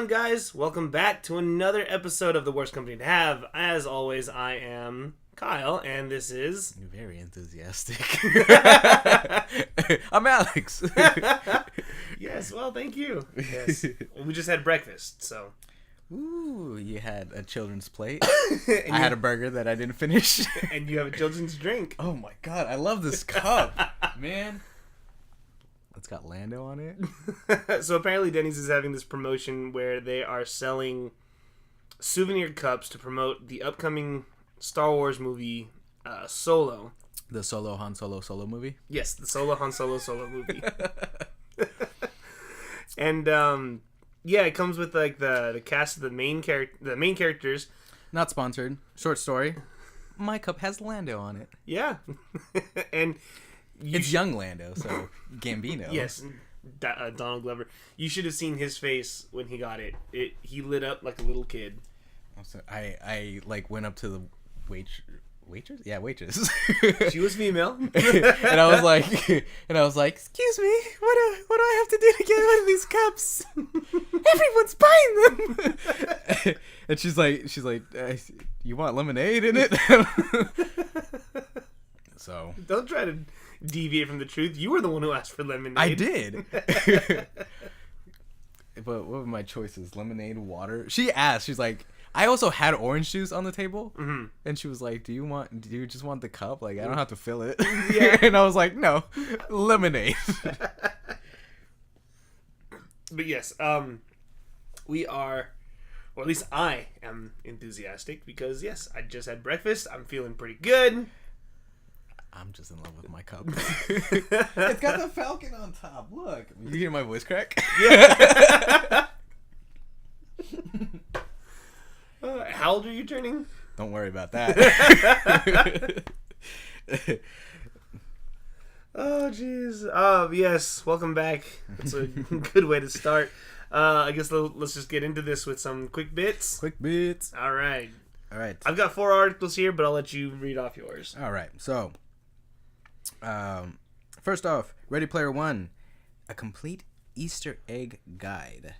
on, guys? Welcome back to another episode of The Worst Company to Have. As always, I am Kyle, and this is... You're very enthusiastic. I'm Alex. Yes, well, thank you. Yes. We just had breakfast, so... Ooh, you had a children's plate. I had a burger that I didn't finish. And you have a children's drink. Oh my god, I love this cup, man. It's got Lando on it. So apparently Denny's is having this promotion where they are selling souvenir cups to promote the upcoming Star Wars movie, Solo. The Solo Han Solo movie? Yes, the Solo Han Solo movie. And, yeah, it comes with, like, the cast of the main characters. Not sponsored. Short story. My cup has Lando on it. Yeah. And... It's young Lando, so Gambino. Yes, Donald Glover. You should have seen his face when he got it. He lit up like a little kid. So I like went up to the waitress? Yeah, waitress. She was female. and I was like, excuse me, what do I have to do to get one of these cups? Everyone's buying them. And she's like, you want lemonade in it? So don't try to deviate from the truth. You were the one who asked for lemonade. I did. But what were my choices? Lemonade, water. She asked. She's like, I also had orange juice on the table, and she was like, "Do you just want the cup? Like, I don't have to fill it." Yeah. And I was like, "No, lemonade." But yes, we are, or at least I am enthusiastic because yes, I just had breakfast. I'm feeling pretty good. I'm just in love with my cup. It's got the falcon on top. Look, you hear my voice crack? Yeah. How old are you turning? Don't worry about that. Oh, jeez. Yes, welcome back. It's a good way to start. I guess let's just get into this with some quick bits. Quick bits. All right. I've got 4 articles here, but I'll let you read off yours. All right. So, first off, Ready Player One, a complete Easter egg guide.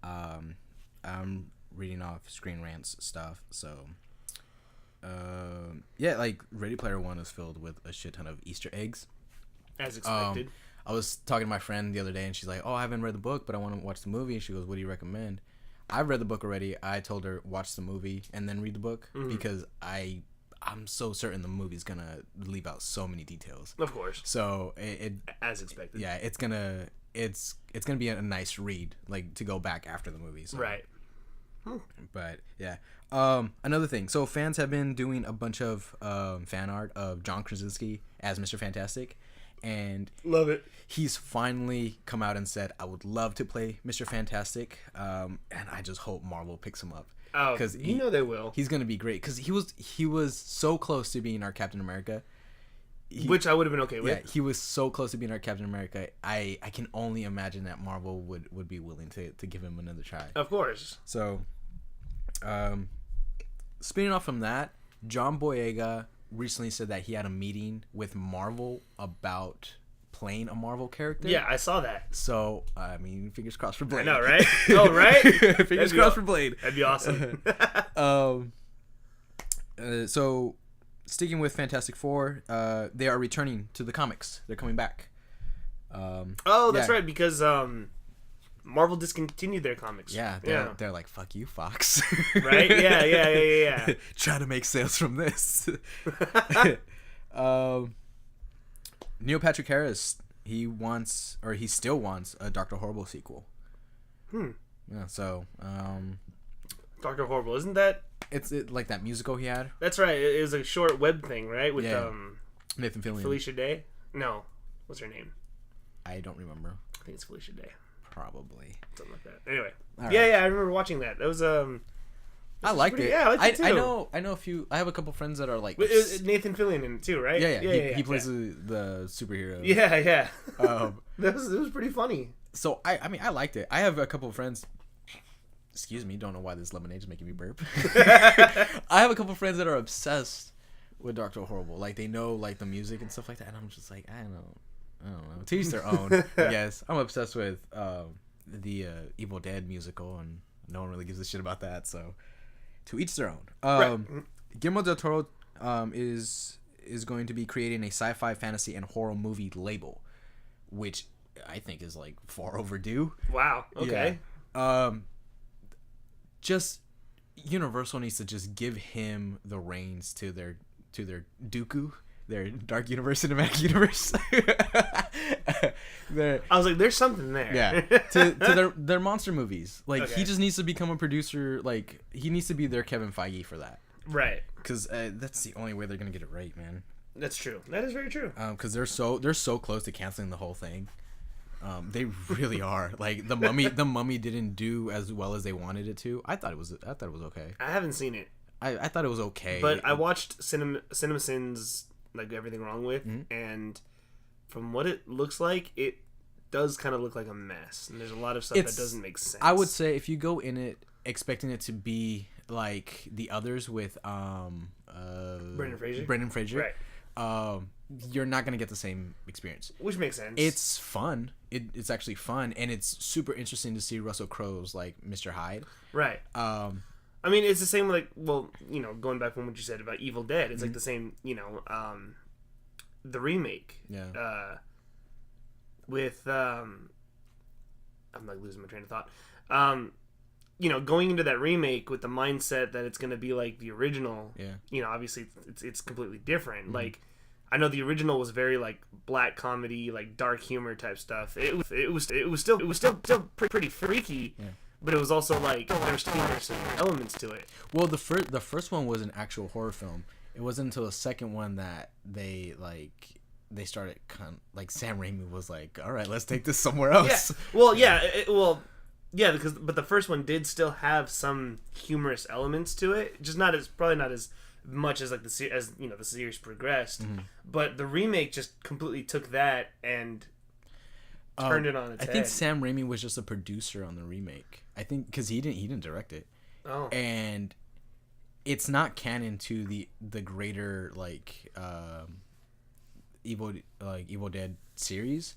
I'm reading off Screen Rant's stuff, so yeah, like Ready Player One is filled with a shit ton of Easter eggs, as expected. I was talking to my friend the other day, and she's like, "Oh, I haven't read the book, but I want to watch the movie." And she goes, "What do you recommend?" I've read the book already. I told her watch the movie and then read the book because I'm so certain the movie's gonna leave out so many details. Of course. So it as expected. Yeah, it's gonna be a nice read, like to go back after the movie. So. Right. But yeah, another thing. So fans have been doing a bunch of fan art of John Krasinski as Mr. Fantastic, and love it. He's finally come out and said, "I would love to play Mr. Fantastic," and I just hope Marvel picks him up. Oh, because they will. He's gonna be great because he was so close to being our Captain America. Which I would have been okay with. Yeah, he was so close to being our Captain America. I can only imagine that Marvel would be willing to give him another try. Of course. So, spinning off from that, John Boyega recently said that he had a meeting with Marvel about playing a Marvel character. Yeah, I saw that. So, I mean, fingers crossed for Blade. I know, right? Oh, right? Fingers crossed for Blade. That'd be awesome. So, sticking with Fantastic Four, they are returning to the comics. They're coming back. That's right, because Marvel discontinued their comics. Yeah, they're like, fuck you, Fox. Right? Yeah. Trying to make sales from this. Neil Patrick Harris, he still wants a Dr. Horrible sequel. Yeah, so Dr. Horrible, isn't that? It's like that musical he had. That's right. It was a short web thing, right? With Nathan Fillion. Felicia Day? No. What's her name? I don't remember. I think it's Felicia Day. Probably. Something like that. Anyway. Right. Yeah, I remember watching that. That was I liked it. Yeah, I liked it too. I know a few. I have a couple friends that are like. It was Nathan Fillion in it too, right? Yeah. He plays the superhero. Yeah. That was pretty funny. So I mean I liked it. I have a couple of friends. Excuse me, don't know why this lemonade is making me burp. I have a couple of friends that are obsessed with Dr. Horrible. Like they know like the music and stuff like that, and I'm just like I don't know. To each their own. I guess I'm obsessed with the Evil Dead musical, and no one really gives a shit about that. So to each their own. Right. Guillermo del Toro is going to be creating a sci-fi, fantasy, and horror movie label, which I think is like far overdue. Wow. Okay. Yeah. Just Universal needs to just give him the reins to their Dooku, their Dark Universe, Cinematic Universe. I was like, there's something there. Yeah. To their monster movies. Like, Okay. he just needs to become a producer. Like, he needs to be their Kevin Feige for that. Right. Because that's the only way they're gonna get it right, man. That's true. That is very true. Because they're so close to canceling the whole thing. They really are. Like, the Mummy didn't do as well as they wanted it to. I thought it was okay. I haven't seen it, I thought it was okay. but I watched CinemaSins, like Everything Wrong With, Mm-hmm. and from what it looks like, it does kind of look like a mess. And there's a lot of stuff that doesn't make sense. I would say if you go in it expecting it to be like the others with Brendan Fraser, right? You're not gonna get the same experience. Which makes sense. It's fun. It's actually fun, and it's super interesting to see Russell Crowe's like Mr. Hyde. Right. I mean, it's the same, like, well, you know, going back from what you said about Evil Dead, it's like the same, you know, the remake. Yeah. With, I'm like losing my train of thought. You know, going into that remake with the mindset that it's going to be like the original, Yeah. you know, obviously it's completely different. Like, I know the original was very like black comedy, like dark humor type stuff. It was still pretty freaky. Yeah. But it was also like there's humorous elements to it. Well, the first one was an actual horror film. It wasn't until the second one that they started like Sam Raimi was like, all right, let's take this somewhere else. Yeah. Well, yeah, but the first one did still have some humorous elements to it, just probably not as much as like the series progressed. Mm-hmm. But the remake just completely took that and turned it on its head. I think Sam Raimi was just a producer on the remake. I think because he didn't direct it. Oh. And it's not canon to the greater like Evil Dead series,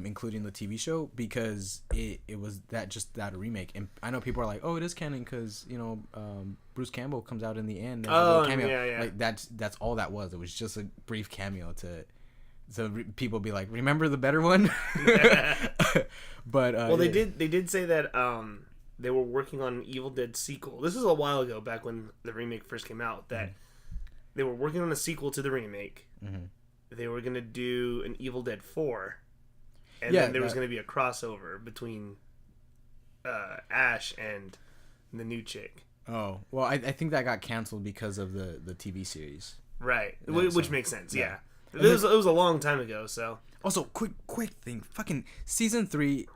including the TV show, because it was that remake. And I know people are like, oh, it is canon because Bruce Campbell comes out in the end as a little cameo. Yeah. Like that's all that was. It was just a brief cameo so people be like, remember the better one. But well, they did say that they were working on an Evil Dead sequel. This was a while ago, back when the remake first came out, that they were working on a sequel to the remake. Mm-hmm. They were going to do an Evil Dead 4. And then there was going to be a crossover between Ash and the new chick. Oh, well, I think that got canceled because of the TV series. Right. Yeah, Which makes sense, yeah. It was a long time ago, so. Also, quick thing. Fucking season 3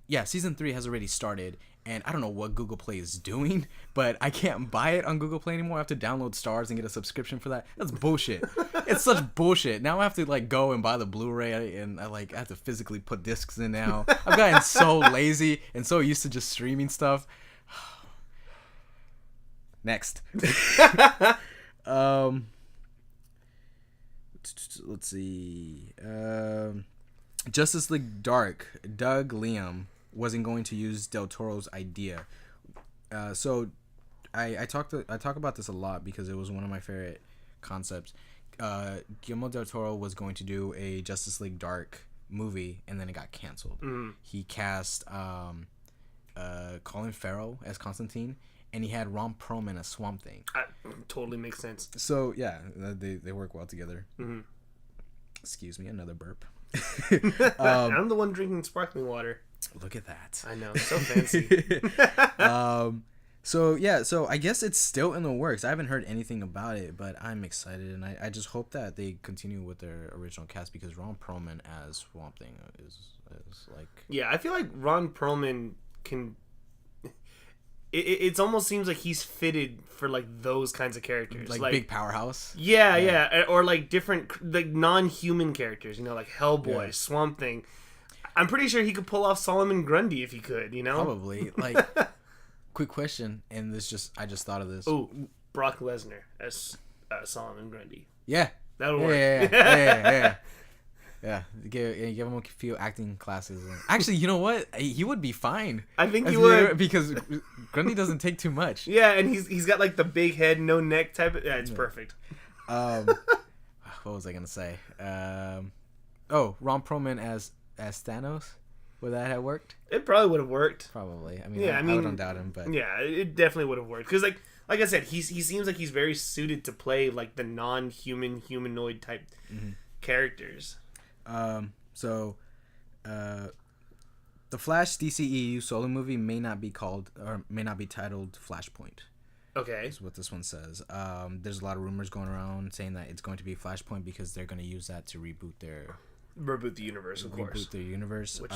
has already started, and I don't know what Google Play is doing, but I can't buy it on Google Play anymore. I have to download Stars and get a subscription for that. That's bullshit. It's such bullshit. Now I have to like go and buy the Blu-ray, and I have to physically put discs in now. I've gotten so lazy and so used to just streaming stuff. Next. Let's see. Justice League Dark. Doug Liam wasn't going to use Del Toro's idea. So I talk about this a lot because it was one of my favorite concepts. Guillermo del Toro was going to do a Justice League Dark movie, and then it got canceled. He cast Colin Farrell as Constantine, and he had Ron Perlman as Swamp Thing. Totally makes sense. So yeah, they work well together. Excuse me, another burp. I'm the one drinking sparkling water. Look at that. I know, so fancy. So I guess it's still in the works. I haven't heard anything about it, but I'm excited, and I just hope that they continue with their original cast, because Ron Perlman as Swamp Thing is like... Yeah, I feel like Ron Perlman can... It almost seems like he's fitted for like those kinds of characters, like big powerhouse. Yeah, or like different, like non-human characters. Like Hellboy, Swamp Thing. I'm pretty sure he could pull off Solomon Grundy if he could. Probably. Like, quick question, and I just thought of this. Ooh, Brock Lesnar as Solomon Grundy. Yeah, That'll work. Yeah. Yeah, give him a few acting classes. Actually, you know what? He would be fine. I think he would, because Grundy doesn't take too much. Yeah, and he's got like the big head, no neck type. Yeah, it's perfect. What was I gonna say? Ron Perlman as Thanos. Would that have worked? It probably would have worked. Probably. I mean, I wouldn't doubt him, but yeah, it definitely would have worked because like I said, he seems like he's very suited to play like the non-human humanoid type characters. The Flash DCEU solo movie may not be titled Flashpoint. Okay. Is what this one says. There's a lot of rumors going around saying that it's going to be Flashpoint because they're going to use that to reboot the universe, of course. Reboot their universe. Which...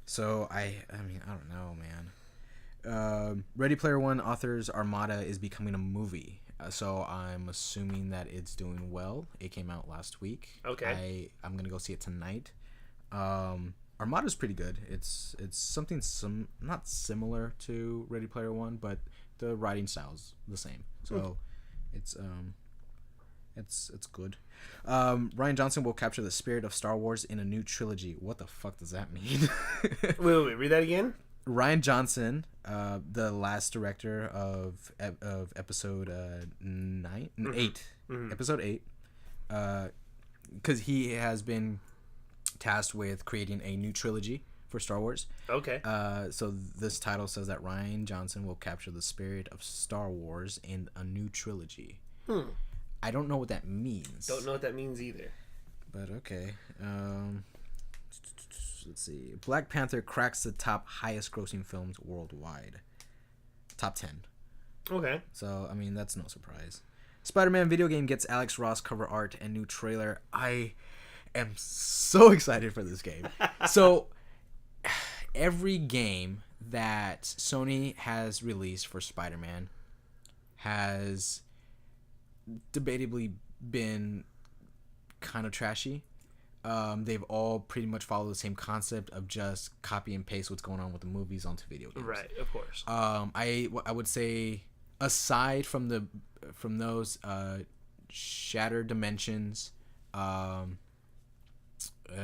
So I mean, I don't know, man. Ready Player One authors Armada is becoming a movie. So I'm assuming that it's doing well. It came out last week. Okay. I'm gonna go see it tonight. Armada's pretty good. It's something not similar to Ready Player One, but the writing style's the same. So it's good. Rian Johnson will capture the spirit of Star Wars in a new trilogy. What the fuck does that mean? wait, read that again. Rian Johnson, the last director of episode 8, episode 8, because he has been tasked with creating a new trilogy for Star Wars. Okay. So this title says that Rian Johnson will capture the spirit of Star Wars in a new trilogy. I don't know what that means. Don't know what that means either. But okay. Let's see. Black Panther cracks the top highest grossing films worldwide. Top 10. Okay. So, I mean, that's no surprise. Spider-Man video game gets Alex Ross cover art and new trailer. I am so excited for this game. So, every game that Sony has released for Spider-Man has debatably been kind of trashy. They've all pretty much followed the same concept of just copy and paste what's going on with the movies onto video games. Right, of course. I would say aside from those Shattered Dimensions,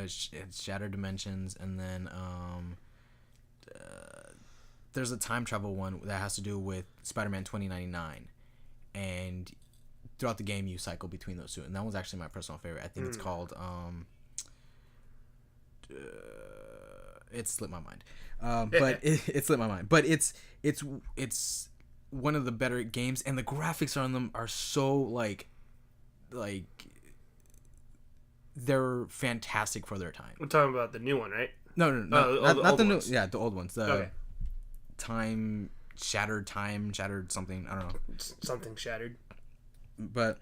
Shattered Dimensions, and then there's a time travel one that has to do with Spider-Man 2099, and throughout the game you cycle between those two, and that was actually my personal favorite. I think it's called it slipped my mind, but it slipped my mind. But it's one of the better games, and the graphics on them are so like they're fantastic for their time. We're talking about the new one, right? No, not the new. Ones. Yeah, the old ones. The shattered something. I don't know. Something shattered. But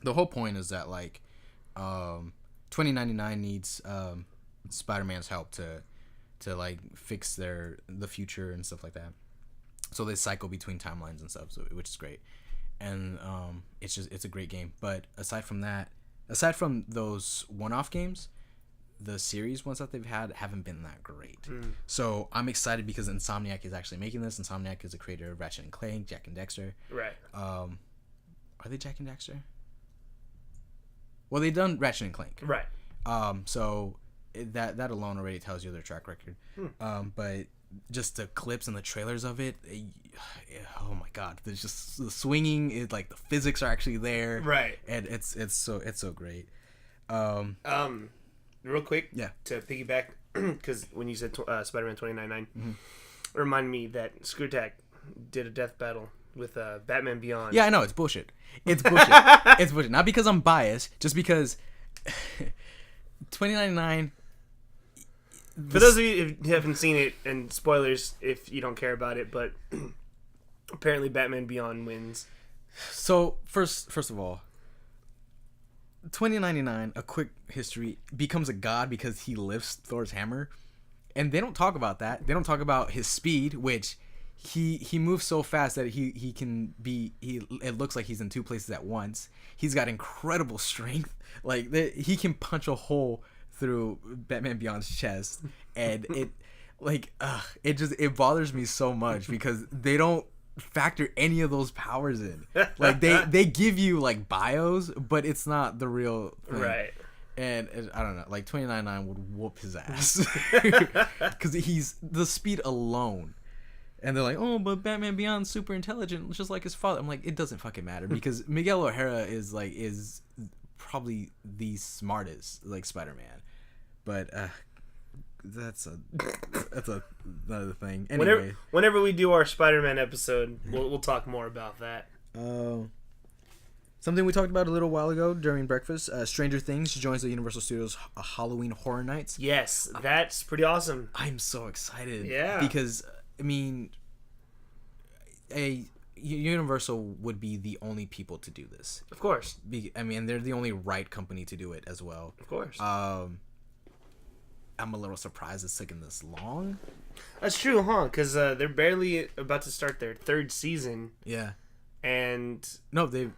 the whole point is that like 2099 needs Spider-Man's help to like fix the future and stuff like that. So they cycle between timelines and stuff, which is great. And it's a great game. But aside from those one-off games, the series ones that they've had haven't been that great. So I'm excited because Insomniac is actually making this. Insomniac is the creator of Ratchet and Clank, Jak and Daxter. Right. Are they Jak and Daxter? Well, they've done Ratchet and Clank. Right. So that alone already tells you their track record. But just the clips and the trailers of it, oh my god! There's just the swinging. It like the physics are actually there. Right. And it's so great. Real quick. Yeah. To piggyback, because when you said Spider-Man 2099, it reminded me that Screwtack did a death battle with Batman Beyond. Yeah, I know. It's bullshit. It's bullshit. It's bullshit. Not because I'm biased, just because 2099... For those of you who haven't seen it, and spoilers if you don't care about it, but apparently Batman Beyond wins. So, first of all, 2099, a quick history, becomes a god because he lifts Thor's hammer. And they don't talk about that. They don't talk about his speed, which... He moves so fast that he can be it looks like he's in two places at once. He's got incredible strength. Like he can punch a hole through Batman Beyond's chest, and it bothers me so much because they don't factor any of those powers in. Like they give you like bios, but it's not the real thing. Right. And I don't know, like 29.9 would whoop his ass because he's the speed alone. And they're like, oh, but Batman Beyond's super intelligent, just like his father. I'm like, it doesn't fucking matter because Miguel O'Hara is probably the smartest like Spider-Man. But that's another thing. Anyway, whenever we do our Spider-Man episode, we'll talk more about that. Something we talked about a little while ago during breakfast. Stranger Things joins the Universal Studios Halloween Horror Nights. Yes, that's pretty awesome. I'm so excited. Yeah, because I mean, Universal would be the only people to do this. Of course. I mean, they're the only right company to do it as well. Of course. I'm a little surprised it's taken this long. That's true, huh? Because they're barely about to start their third season. Yeah. And no, they've.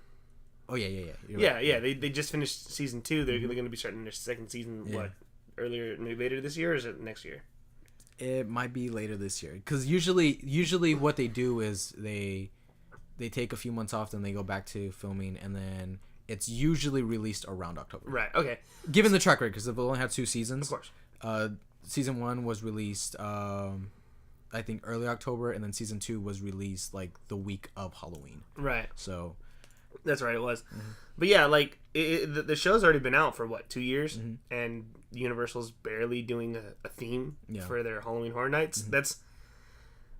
Oh yeah. Yeah. They just finished season 2. They're going to be starting their second season. Yeah. What? Later this year, or is it next year? It might be later this year, because usually what they do is they take a few months off, then they go back to filming, and then it's usually released around October. Right. Okay. Given the track record, because they've only had 2 seasons. Of course. Season 1 was released, I think early October, and then season 2 was released like the week of Halloween. Right. So. That's right. It was. Mm-hmm. But yeah, like the show's already been out for 2 years, mm-hmm. and Universal's barely doing a theme for their Halloween Horror Nights. Mm-hmm. That's,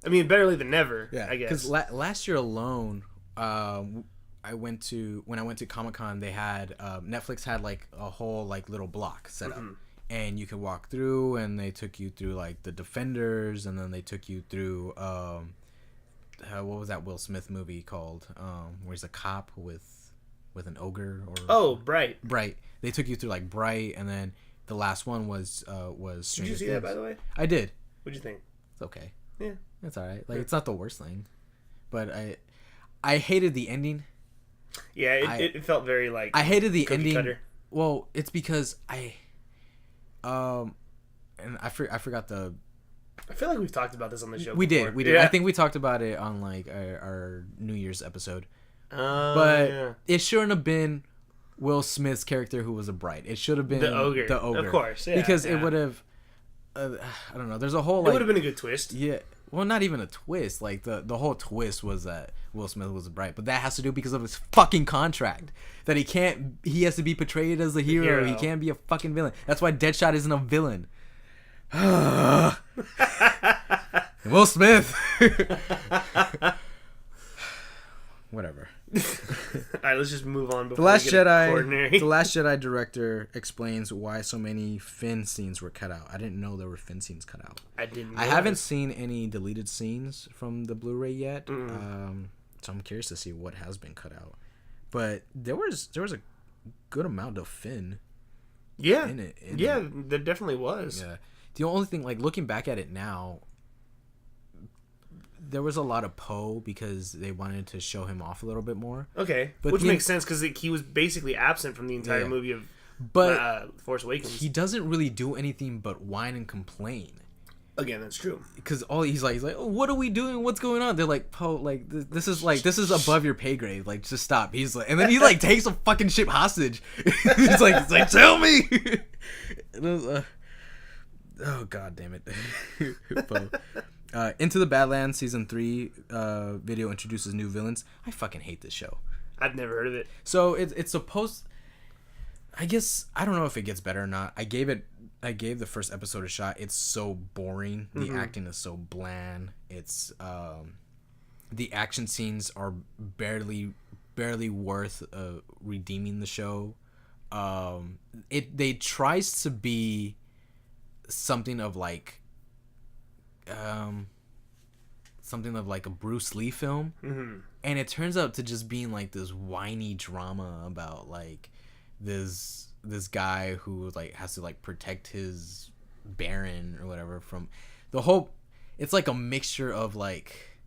I mean, better late than never. Yeah, I guess. Because last year alone, when I went to Comic-Con, they had Netflix had like a whole like little block set up, mm-hmm. and you could walk through, and they took you through like the Defenders, and then they took you through what was that Will Smith movie called? Where he's a cop with an ogre or Bright. Bright. They took you through like Bright, and then the last one was Did you see that, by the way? I did. What'd you think? It's okay. Yeah, it's all right. Like it's not the worst thing, but I hated the ending. Yeah, it felt very like I hated the ending. Cutter. Well, it's because and I forgot the. I feel like we've talked about this on the show. We before. did. Yeah. I think we talked about it on like our New Year's episode. But it shouldn't have been Will Smith's character who was a Bright. It should have been the ogre. Of course, yeah. Because it would have. I don't know. There's a whole. It would have been a good twist. Yeah. Well, not even a twist. Like the whole twist was that Will Smith was a Bright, but that has to do because of his fucking contract. That he can't. He has to be portrayed as a hero. He can't be a fucking villain. That's why Deadshot isn't a villain. Will Smith. Whatever. Alright, let's just move on. The Last Jedi director explains why so many Finn scenes were cut out. I didn't know there were Finn scenes cut out. I haven't seen any deleted scenes from the Blu-ray yet. So I'm curious to see what has been cut out. But there was a good amount of Finn. Yeah. In it. There definitely was. Yeah. The only thing, like, looking back at it now, there was a lot of Poe because they wanted to show him off a little bit more. Okay, but which makes sense because he was basically absent from the entire movie of Force Awakens. He doesn't really do anything but whine and complain. Again, that's true. Because all he's like, oh, what are we doing? What's going on? They're like, Poe, like this is above your pay grade. Like, just stop. He's like, and then he like takes a fucking ship hostage. He's like, tell me. Oh, god damn it. Into the Badlands season 3 video introduces new villains. I fucking hate this show. I've never heard of it. So it's supposed, I guess, I don't know if it gets better or not. I gave the first episode a shot. It's so boring. The acting is so bland. It's the action scenes are barely worth redeeming the show. They tries to be something of like a Bruce Lee film, and it turns out to just being like this whiny drama about like this guy who like has to like protect his Baron or whatever from the whole. It's like a mixture of like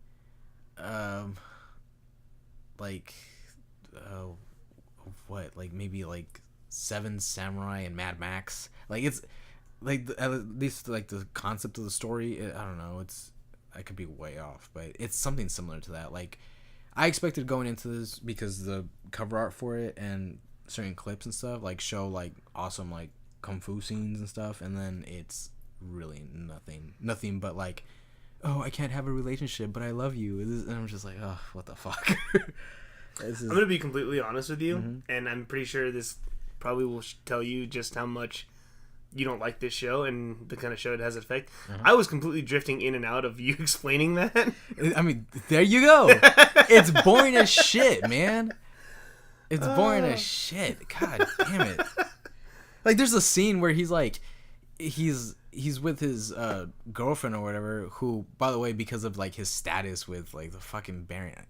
what, like maybe like Seven Samurai and Mad Max. Like it's like at least like the concept of the story. I don't know. I could be way off, but it's something similar to that. Like I expected going into this because the cover art for it and certain clips and stuff, like show like awesome like kung fu scenes and stuff, and then it's really nothing but like, oh, I can't have a relationship, but I love you, and I'm just like, oh, what the fuck. I'm gonna be completely honest with you, and I'm pretty sure this probably will tell you just how much you don't like this show and the kind of show it has effect. I was completely drifting in and out of you explaining that. I mean, there you go. It's boring as shit, man. It's boring as shit. God damn it. Like, there's a scene where he's like, he's with his girlfriend or whatever, who, by the way, because of like his status with like the fucking Baron,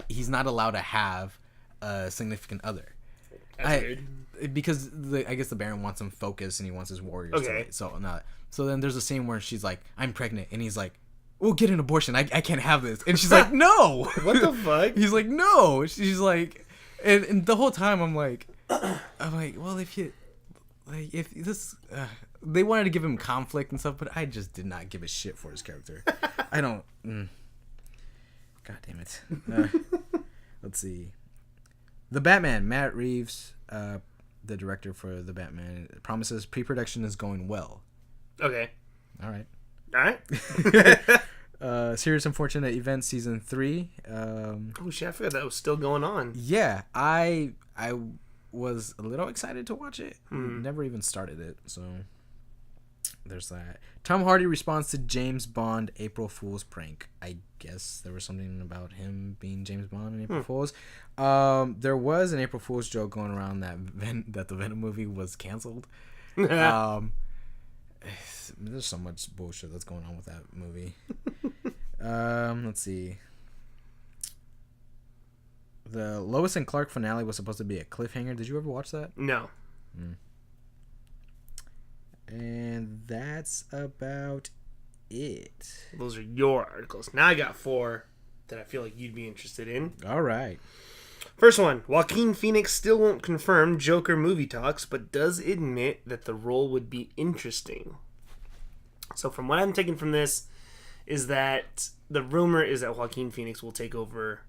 he's not allowed to have a significant other. That's weird. Because I guess the Baron wants him focused and he wants his warriors. Okay. So then there's a scene where she's like, I'm pregnant, and he's like, we'll get an abortion. I can't have this. And she's like, no. What the fuck? He's like, no. She's like, and the whole time I'm like, well, if this, they wanted to give him conflict and stuff, but I just did not give a shit for his character. I don't. God damn it. Let's see. The Batman, Matt Reeves, the director for The Batman, promises pre-production is going well. Okay. All right. Serious Unfortunate Events Season 3. Oh shit, I forgot that was still going on. Yeah, I was a little excited to watch it. Never even started it, so there's that. Tom Hardy responds to James Bond April Fool's prank. I guess there was something about him being James Bond in April Fool's. There was an April Fool's joke going around that the Venom movie was canceled. There's so much bullshit that's going on with that movie. Let's see. The Lois and Clark finale was supposed to be a cliffhanger. Did you ever watch that? No. And that's about it. Those are your articles. Now I got 4 that I feel like you'd be interested in. All right. First one. Joaquin Phoenix still won't confirm Joker movie talks, but does admit that the role would be interesting. So from what I'm taking from this is that the rumor is that Joaquin Phoenix will take over,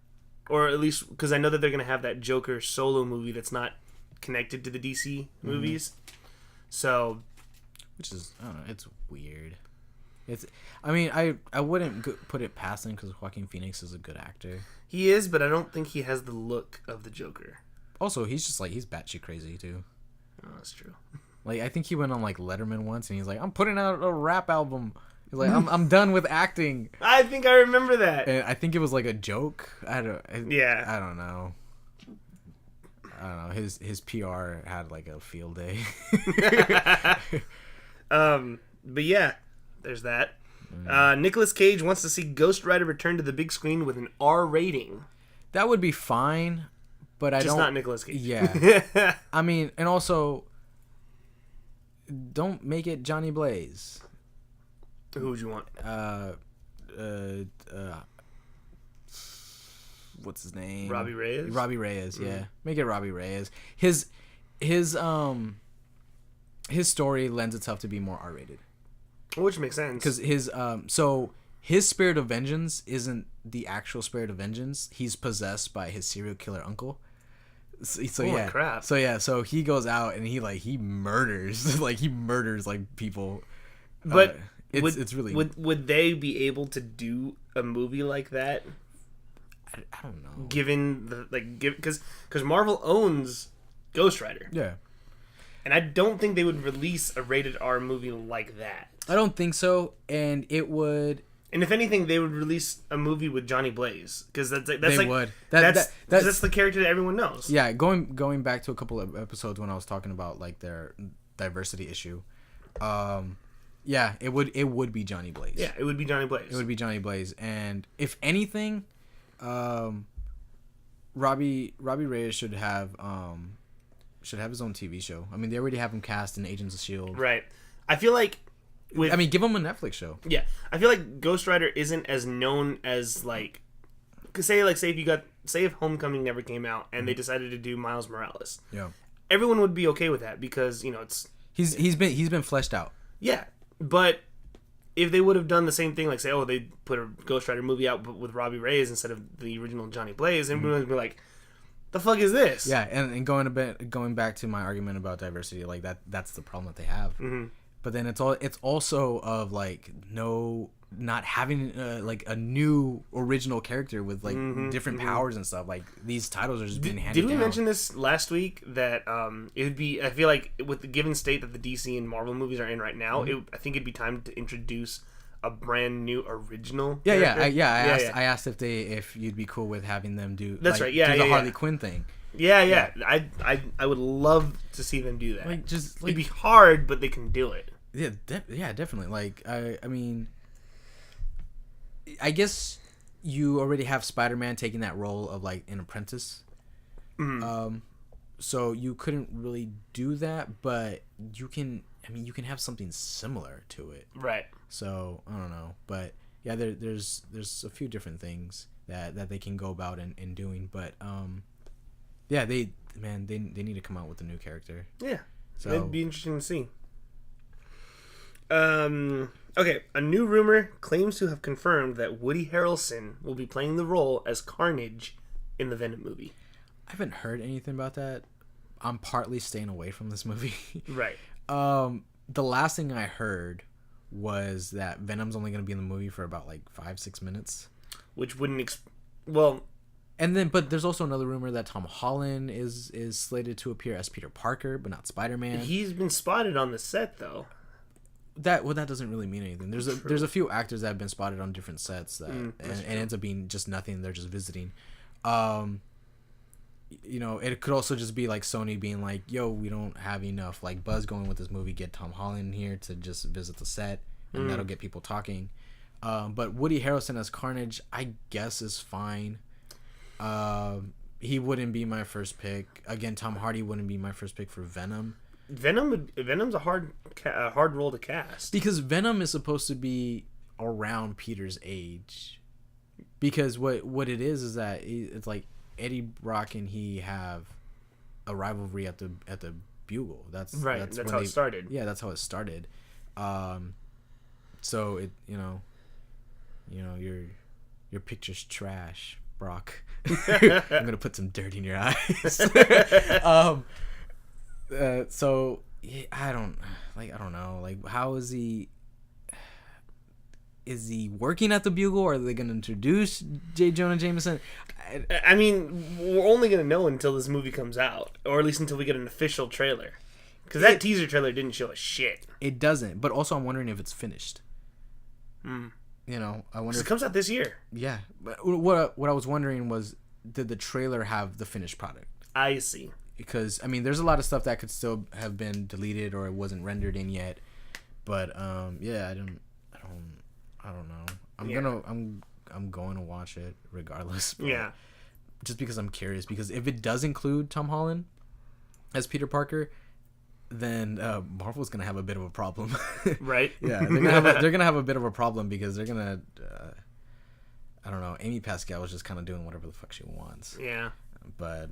or at least because I know that they're going to have that Joker solo movie that's not connected to the DC movies. So, which is, I don't know, it's weird. I mean, I wouldn't put it past him because Joaquin Phoenix is a good actor. He is, but I don't think he has the look of the Joker. Also, he's just like, he's batshit crazy too. Oh, that's true. Like, I think he went on like Letterman once and he's like, I'm putting out a rap album. He's like, I'm done with acting. I think I remember that. And I think it was like a joke. I don't know. His PR had like a field day. But yeah, there's that. Nicolas Cage wants to see Ghost Rider return to the big screen with an R rating. That would be fine, but Just not Nicolas Cage. Yeah. I mean, and also, don't make it Johnny Blaze. Who would you want? What's his name? Robbie Reyes? Robbie Reyes, yeah. Make it Robbie Reyes. His story lends itself to be more R-rated. Which makes sense. Because his spirit of vengeance isn't the actual spirit of vengeance. He's possessed by his serial killer uncle. So Holy yeah. crap. So he goes out and he murders people. But it's really would they be able to do a movie like that? I don't know. Given because Marvel owns Ghost Rider. Yeah. And I don't think they would release a rated R movie like that. I don't think so, and it would. And if anything, they would release a movie with Johnny Blaze because that's the character that everyone knows. Yeah, going back to a couple of episodes when I was talking about like their diversity issue, yeah, it would be Johnny Blaze. Yeah, it would be Johnny Blaze. It would be Johnny Blaze, and if anything, Robbie Reyes should have his own TV show. I mean, they already have him cast in Agents of S.H.I.E.L.D. Right. I feel like give him a Netflix show. Yeah. I feel like Ghost Rider isn't as known as like... Cause say if Homecoming never came out and they decided to do Miles Morales. Yeah. Everyone would be okay with that because, it's... He's been fleshed out. Yeah. But if they would have done the same thing, like say, they put a Ghost Rider movie out but with Robbie Reyes instead of the original Johnny Blaze, everyone would be like, The fuck is this? Yeah, and going back to my argument about diversity, like that's the problem that they have. Mm-hmm. But then it's also of like not having like a new original character with like different powers and stuff. Like these titles are just being handed down. Did we mention this last week that it would be? I feel like with the given state that the DC and Marvel movies are in right now, I think it'd be time to introduce a brand new original. I asked if you'd be cool with having them do. That's right. Yeah, do the Harley Quinn thing. Yeah. I would love to see them do that. Like it'd be hard, but they can do it. Yeah, definitely. Like I mean, I guess you already have Spider-Man taking that role of like an apprentice. Mm-hmm. So you couldn't really do that, but you can. I mean, you can have something similar to it. Right. So I don't know, but yeah, there's a few different things that they can go about in doing, but yeah, they need to come out with a new character. Yeah, so it'd be interesting to see. Okay, a new rumor claims to have confirmed that Woody Harrelson will be playing the role as Carnage in the Venom movie. I haven't heard anything about that. I'm partly staying away from this movie. Right. The last thing I heard was that Venom's only going to be in the movie for about like 5-6 minutes, which wouldn't but there's also another rumor that Tom Holland is slated to appear as Peter Parker, but not Spider-Man. He's been spotted on the set though. That doesn't really mean anything. There's a few actors that have been spotted on different sets that and ends up being just nothing. They're just visiting. You know, it could also just be like Sony being like, yo, we don't have enough like buzz going with this movie, get Tom Holland in here to just visit the set, and that'll get people talking. But Woody Harrelson as Carnage, I guess, is fine. He wouldn't be my first pick. Again, Tom Hardy wouldn't be my first pick for Venom's a hard role to cast, because Venom is supposed to be around Peter's age, because what it is that it's like Eddie Brock and he have a rivalry at the Bugle. That's right. That's how it started. Yeah, that's how it started. So it you know your picture's trash, Brock. I'm gonna put some dirt in your eyes. So yeah, I don't know. Like, how is he? Is he working at the Bugle, or are they going to introduce J. Jonah Jameson? I mean, we're only going to know until this movie comes out, or at least until we get an official trailer. Because that teaser trailer didn't show us shit. It doesn't. But also, I'm wondering if it's finished. You know, I wonder. It comes out this year. Yeah. But what I was wondering was, did the trailer have the finished product? I see. Because I mean, there's a lot of stuff that could still have been deleted or it wasn't rendered in yet. But yeah, I don't know. I'm going to watch it regardless. Yeah. Just because I'm curious. Because if it does include Tom Holland as Peter Parker, then Marvel's gonna have a bit of a problem. Right. Yeah, they're gonna have a bit of a problem because they're gonna. I don't know. Amy Pascal is just kind of doing whatever the fuck she wants. Yeah. But.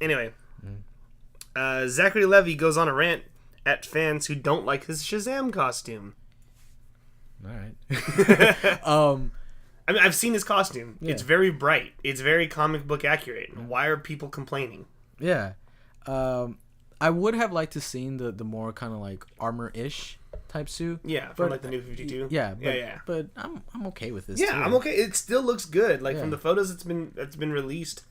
Anyway, Zachary Levi goes on a rant at fans who don't like his Shazam costume. All right. I mean, I've seen his costume. Yeah. It's very bright. It's very comic book accurate. Why are people complaining? Yeah. I would have liked to seen the more kind of like armor-ish type suit. Yeah, from like the New 52. Yeah, but I'm okay with this. Yeah, too. I'm okay. It still looks good. Like from the photos that's been released,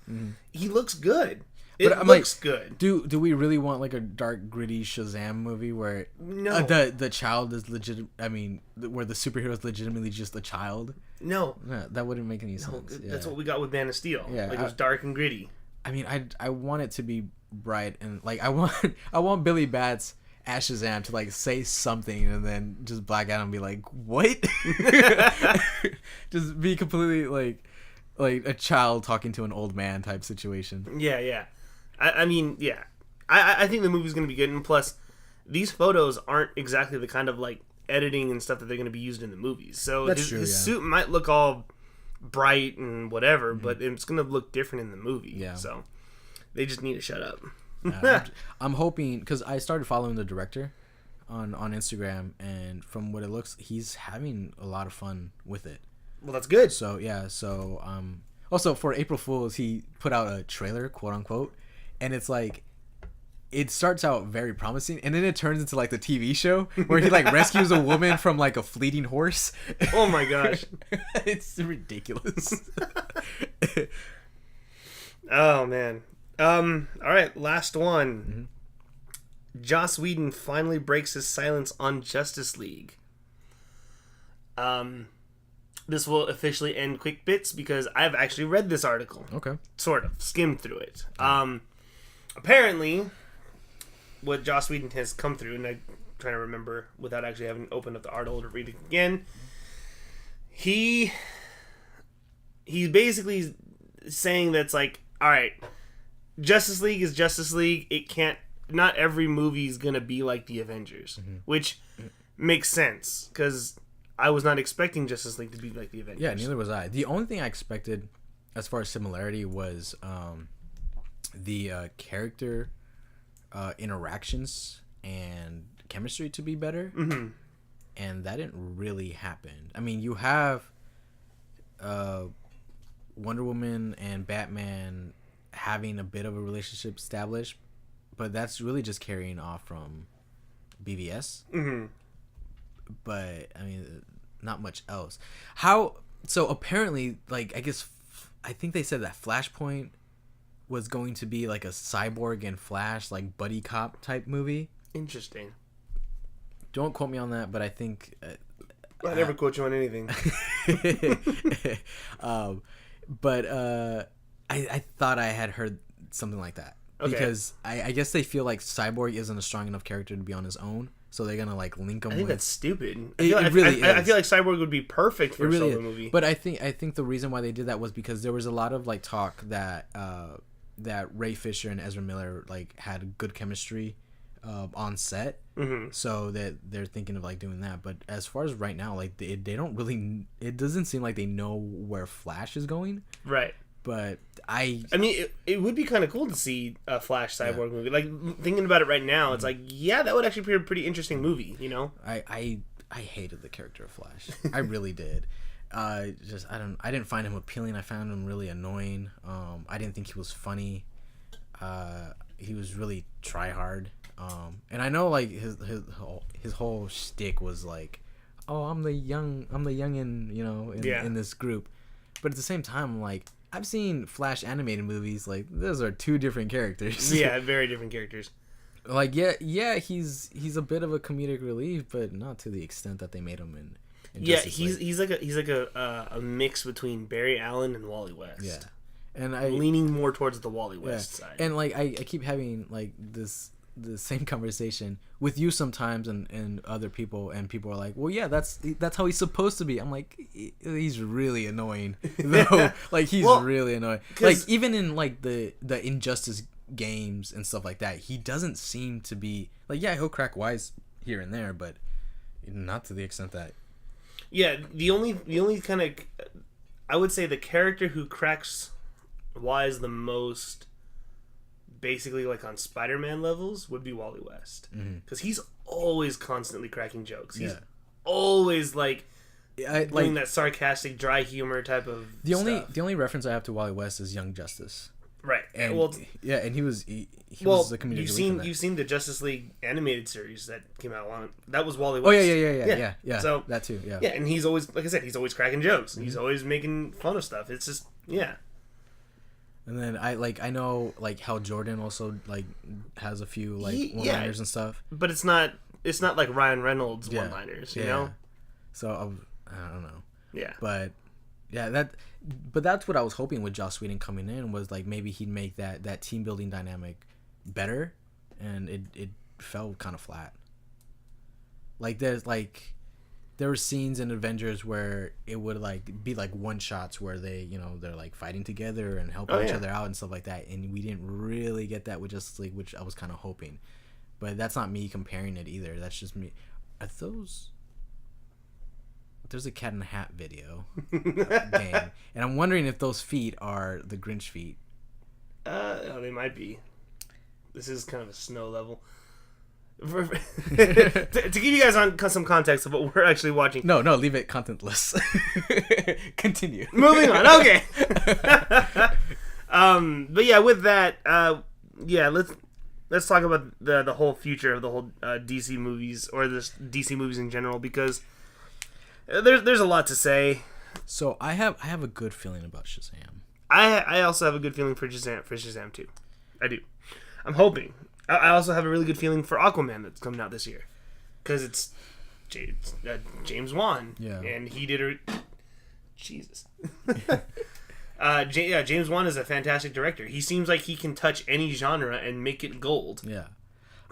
he looks good. It looks good. Do we really want like a dark, gritty Shazam movie where the child is legit? I mean, where the superhero is legitimately just a child? No, that wouldn't make any sense. That's what we got with Man of Steel. Yeah, like it was dark and gritty. I mean, I want it to be bright and like I want Billy Batts as Shazam to like say something and then just Black Adam be like, what? Just be completely like a child talking to an old man type situation. Yeah. I mean, yeah. I think the movie's going to be good. And plus, these photos aren't exactly the kind of, like, editing and stuff that they're going to be used in the movies. So his suit might look all bright and whatever, but it's going to look different in the movie. Yeah. So they just need to shut up. I'm hoping, because I started following the director on Instagram, and from what it looks, he's having a lot of fun with it. Well, that's good. So, yeah. So, Also, for April Fools, he put out a trailer, quote unquote, and it's like, it starts out very promising, and then it turns into like the TV show where he like rescues a woman from like a fleeting horse. Oh my gosh, it's ridiculous. Oh man. All right, last one. Joss Whedon finally breaks his silence on Justice League. This will officially end Quick Bits because I've actually read this article. Okay. Sort of skimmed through it. Apparently, what Joss Whedon has come through, and I'm trying to remember without actually having opened up the article to read it again. He's basically saying that's like, all right, Justice League is Justice League. It can't. Not every movie is gonna be like the Avengers, which makes sense because I was not expecting Justice League to be like the Avengers. Yeah, neither was I. The only thing I expected, as far as similarity, was the character interactions and chemistry to be better, and that didn't really happen. I mean, you have Wonder Woman and Batman having a bit of a relationship established, but that's really just carrying off from BVS. But I mean, not much else. So apparently, like, I think they said that Flashpoint was going to be like a Cyborg and Flash like buddy cop type movie. Interesting. Don't quote me on that, but I think I never quote you on anything. I thought I had heard something like that. Okay. Because I guess they feel like Cyborg isn't a strong enough character to be on his own, so they're gonna like link him. I think that's stupid. I feel like Cyborg would be perfect for a solo movie. But I think the reason why they did that was because there was a lot of like talk that that Ray Fisher and Ezra Miller like had good chemistry on set, so that they're thinking of like doing that. But as far as right now, like they don't really. It doesn't seem like they know where Flash is going. Right. But I mean, it would be kind of cool to see a Flash Cyborg movie. Like, thinking about it right now, it's like, yeah, that would actually be a pretty interesting movie, you know? I hated the character of Flash. I really did. I didn't find him appealing. I found him really annoying. I didn't think he was funny. He was really try hard. And I know like his whole shtick was like, oh, I'm the youngin, you know, in this group. But at the same time, I'm like, I've seen Flash animated movies. Like, those are two different characters. Yeah, very different characters. Like, yeah, he's a bit of a comedic relief, but not to the extent that they made him in Justice League. He's like a mix between Barry Allen and Wally West. Yeah, and leaning more towards the Wally West side. And like I keep having like the same conversation with you sometimes and other people, and people are like, well, yeah, that's how he's supposed to be. I'm like, he's really annoying though. Like, he's really annoying. Like, even in like the Injustice games and stuff like that, he doesn't seem to be like, yeah, he'll crack wise here and there, but not to the extent that the only kind of, I would say the character who cracks wise the most, basically like on Spider-Man levels, would be Wally West, because he's always constantly cracking jokes. He's always like doing that sarcastic, dry humor type of stuff. The only reference I have to Wally West is Young Justice. Right. And and he was the community. You've seen the Justice League animated series that came out long. That was Wally West. Oh yeah. So that too. Yeah. Yeah, and he's always, like I said, he's always cracking jokes. He's always making fun of stuff. It's just And then I know like Hal Jordan also like has a few like one-liners and stuff. But it's not like Ryan Reynolds one-liners, you know? So I don't know. Yeah. But that's what I was hoping with Joss Whedon coming in, was like maybe he'd make that team building dynamic better, and it fell kind of flat. Like there were scenes in Avengers where it would like be like one shots where they're like fighting together and helping each other out and stuff like that, and we didn't really get that with Justice League, which I was kind of hoping. But that's not me comparing it either. That's just me. There's a Cat in the Hat video game, and I'm wondering if those feet are the Grinch feet. They might be. This is kind of a snow level. to give you guys on some context of what we're actually watching. No, leave it contentless. Continue. Moving on. Okay. But yeah, with that, let's talk about the whole future of the whole DC movies, or this DC movies in general, because there's a lot to say. So I have a good feeling about Shazam. I also have a good feeling for Shazam too. I do. I'm hoping. I also have a really good feeling for Aquaman that's coming out this year, because it's James Wan. Yeah. And he did a... Jesus. James Wan is a fantastic director. He seems like he can touch any genre and make it gold. Yeah.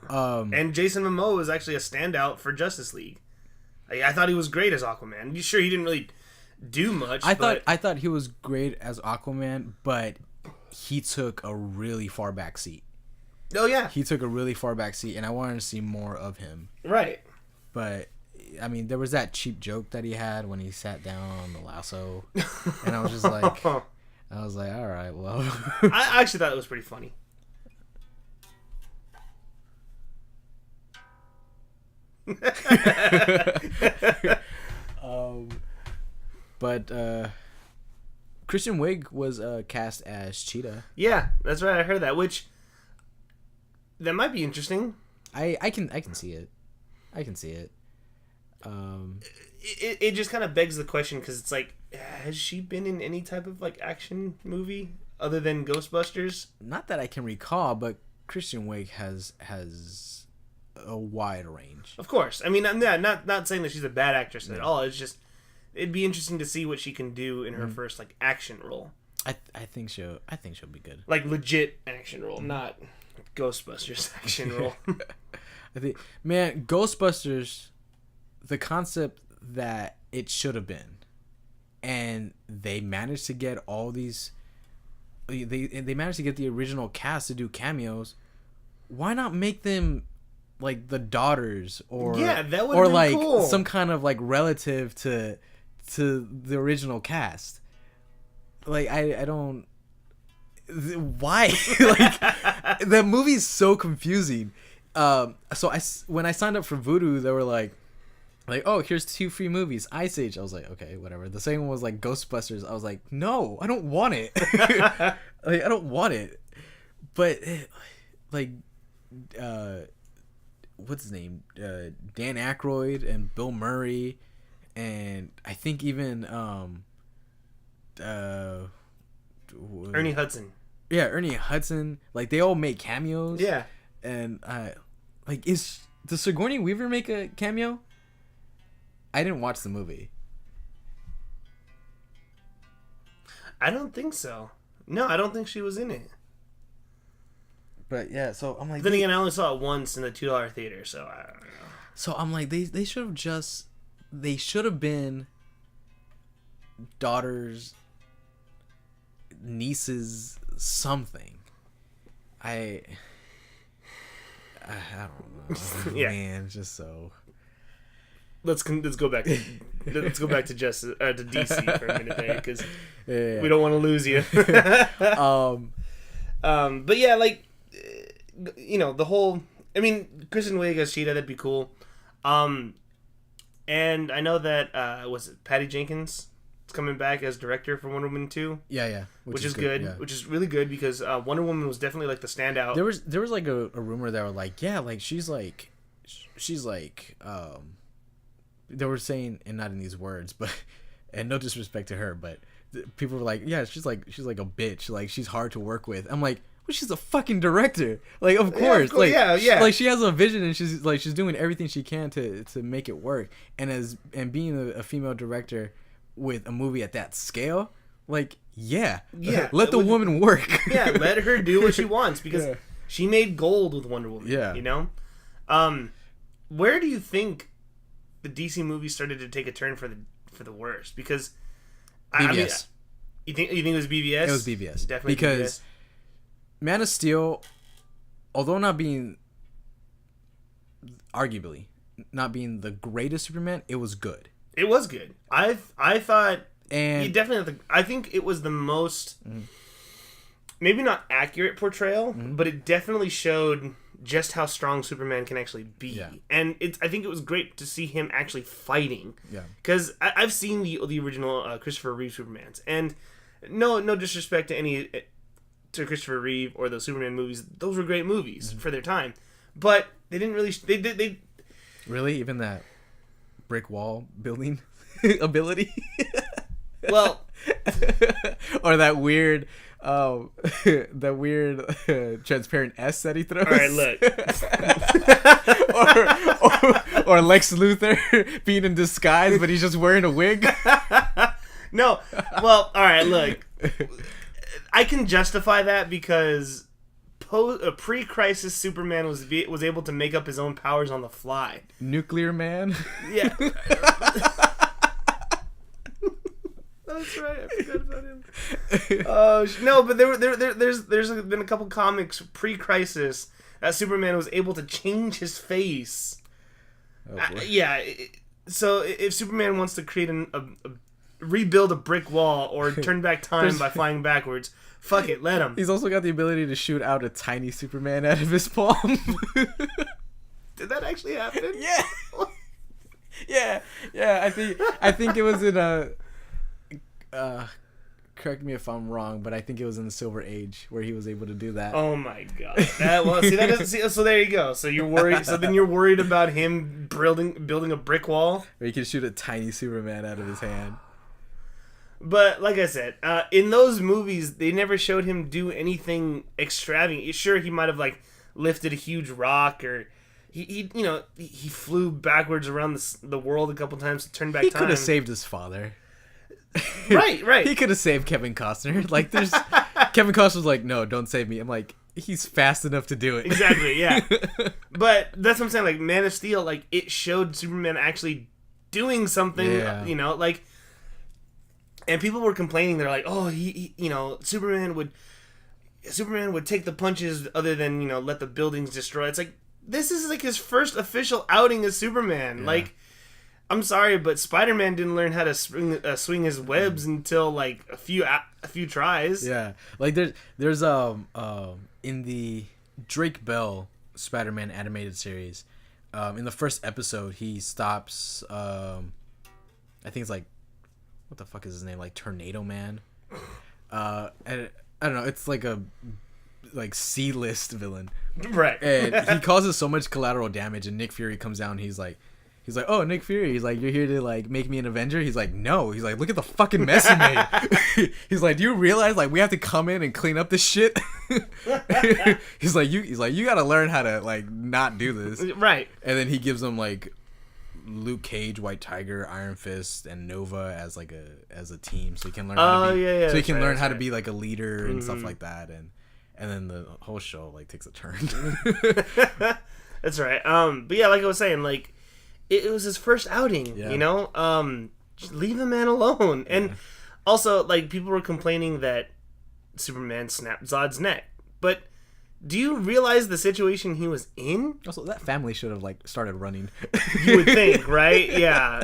And Jason Momoa is actually a standout for Justice League. I thought he was great as Aquaman. Sure, he didn't really do much. I thought he was great as Aquaman, but he took a really far back seat. Oh yeah, he took a really far back seat, and I wanted to see more of him. Right. But I mean, there was that cheap joke that he had when he sat down on the lasso, and I was just like, all right, well. I actually thought it was pretty funny. But Christian Wiig was cast as Cheetah. Yeah, that's right. I heard that, which that might be interesting. I can see it. I can see it. It just kind of begs the question, because it's like, has she been in any type of like action movie other than Ghostbusters? Not that I can recall, but Christian Wiig has a wide range. Of course. I mean, I'm not saying that she's a bad actress at all. It's just, it'd be interesting to see what she can do in her first like action role. I think she'll be good. Like legit action role, not Ghostbusters action role. I think, man, Ghostbusters, the concept that it should have been, and they managed to get all these. They managed to get the original cast to do cameos. Why not make them like the daughters, or that would or been like cool. Some kind of like relative to the original cast? Like I don't. Why? Like the movie's so confusing. So when I signed up for Vudu, they were like, oh, here's 2 free movies. Ice Age. I was like, okay, whatever. The second one was like Ghostbusters. I was like, no, I don't want it. I don't want it. But what's his name? Dan Aykroyd and Bill Murray, and I think even Ernie Hudson. Yeah, Ernie Hudson. Like they all make cameos. Yeah. And does Sigourney Weaver make a cameo? I didn't watch the movie. I don't think so. No, I don't think she was in it. But yeah, so I'm like. Then again, I only saw it once in the $2 theater, so I don't know. So I'm like, they should have been daughters, nieces, something. I don't know. Yeah. Man, just so. Let's go back to Justice to DC for a minute there, because we don't want to lose you. But yeah, like, the whole. I mean, Kristen Wiig as Cheetah, that'd be cool. And I know that was it Patty Jenkins is coming back as director for Wonder Woman 2. Yeah. Which is good. Yeah. Which is really good, because Wonder Woman was definitely like the standout. There was like a rumor that were like, yeah, like she's like they were saying, and not in these words, but, and no disrespect to her, but people were like, yeah, she's like a bitch, like she's hard to work with. I'm like, well, she's a fucking director, like of course, like yeah. Like she has a vision, and she's doing everything she can to make it work. And being a female director with a movie at that scale, like let the woman work. Yeah, let her do what she wants, because she made gold with Wonder Woman. Yeah, where do you think the DC movies started to take a turn for the worst? Because BVS. I mean, you think it was BVS? It was BVS, definitely, because BVS. Man of Steel, although arguably not being the greatest Superman, it was good. It was good. I thought, and he definitely. I think it was the most, maybe not accurate portrayal, but it definitely showed just how strong Superman can actually be. Yeah. And I think it was great to see him actually fighting. Yeah. Because I've seen the original Christopher Reeve Supermans, and no disrespect to Christopher Reeve or the Superman movies, those were great movies for their time, but they didn't really they really even that brick wall building ability. Well, or that weird transparent S that he throws. All right, look. or Lex Luthor being in disguise, but he's just wearing a wig. No, well, all right, look. I can justify that because pre-crisis Superman was able to make up his own powers on the fly. Nuclear Man. Yeah. That's right. I forgot about him. No, but there's been a couple comics pre-crisis that Superman was able to change his face. Oh, yeah. So if Superman wants to create rebuild a brick wall or turn back time by flying backwards, fuck it, let him. He's also got the ability to shoot out a tiny Superman out of his palm. Did that actually happen? Yeah. Yeah. I think it was in a. Correct me if I'm wrong, but I think it was in the Silver Age where he was able to do that. Oh my god! That doesn't. So there you go. So you're worried. So then you're worried about him building a brick wall where he can shoot a tiny Superman out of his hand. But like I said, in those movies, they never showed him do anything extravagant. Sure, he might have like lifted a huge rock, or he flew backwards around the world a couple times to turn back time. He could have saved his father. Right. He could have saved Kevin Costner. Like, Kevin Costner's like, no, don't save me. I'm like, he's fast enough to do it. Exactly, yeah. But that's what I'm saying. Like, Man of Steel, like, it showed Superman actually doing something, like, and people were complaining. They're like, oh, Superman would take the punches other than, let the buildings destroy. It's like, this is like his first official outing as Superman. Yeah. Like, I'm sorry, but Spider-Man didn't learn how to swing his webs until like a few tries. Yeah, like there's in the Drake Bell Spider-Man animated series, in the first episode he stops. I think it's like, what the fuck is his name? Like Tornado Man. And I don't know. It's like a C-list villain, right? And he causes so much collateral damage, and Nick Fury comes down. He's like, oh, Nick Fury. He's like, you're here to like make me an Avenger? He's like, no. He's like, look at the fucking mess you made. He's like, do you realize like we have to come in and clean up this shit? He's like, you gotta learn how to like not do this. Right. And then he gives him like Luke Cage, White Tiger, Iron Fist, and Nova as a team, so he can learn how to be like a leader and stuff like that, and then the whole show like takes a turn. That's right. But yeah, like I was saying, like it was his first outing, just leave the man alone. And also, like, people were complaining that Superman snapped Zod's neck, but do you realize the situation he was in? Also, that family should have like started running. You would think, right? Yeah.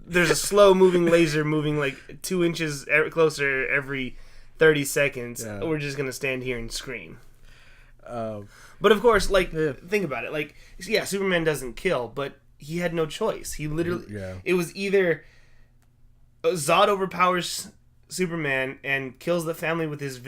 There's a slow moving laser moving like 2 inches closer every 30 seconds. Yeah. We're just gonna stand here and scream. But of course, like, think about it. Like, yeah, Superman doesn't kill, but he had no choice. He literally, it was either Zod overpowers Superman and kills the family with his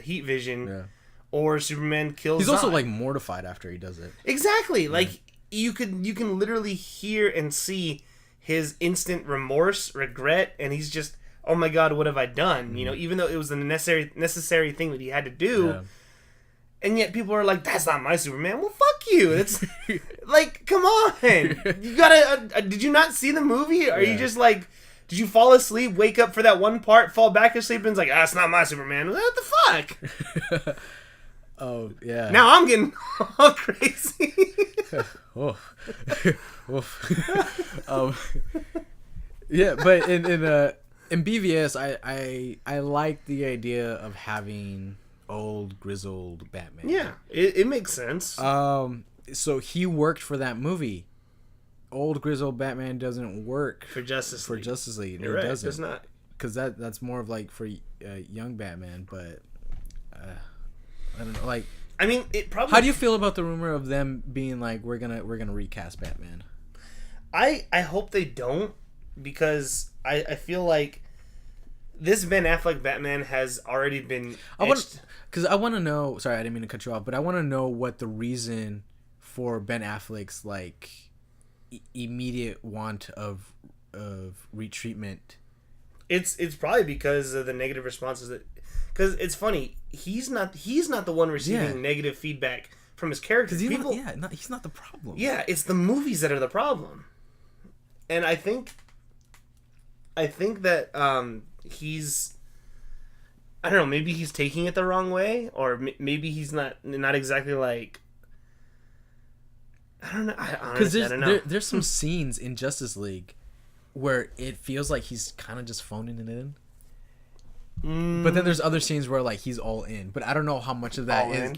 heat vision, or Superman kills He's Zod. also like mortified after he does it. Exactly. Like, you can literally hear and see his instant remorse, regret, and he's just, oh my god, what have I done? Even though it was the necessary thing that he had to do. Yeah. And yet people are like, that's not my Superman. Well, fuck you. It's like, come on. You gotta, did you not see the movie? Are you just like, did you fall asleep, wake up for that one part, fall back asleep, and it's like, that's not my Superman. What the fuck? Oh, yeah. Now I'm getting all crazy. Yeah, but in BVS, I like the idea of having old grizzled Batman. Yeah, it makes sense. So he worked for that movie. Old grizzled Batman doesn't work for Justice League. You're right, doesn't. It does not. Because that's more of like for young Batman, but I don't know. Like I mean, it probably. How do you feel about the rumor of them being like, we're gonna recast Batman? I hope they don't, because I feel like this Ben Affleck Batman has already been. Because I want to know. Sorry, I didn't mean to cut you off, but I want to know what the reason for Ben Affleck's like immediate want of retreatment. It's probably because of the negative responses that. Because it's funny, he's not the one receiving negative feedback from his character. He's not the problem. Yeah, it's the movies that are the problem. And I think that he's, I don't know, maybe he's taking it the wrong way, or maybe he's not exactly like, I don't know. Because there's some scenes in Justice League where it feels like he's kind of just phoning it in. But then there's other scenes where like he's all in, but I don't know how much of that is.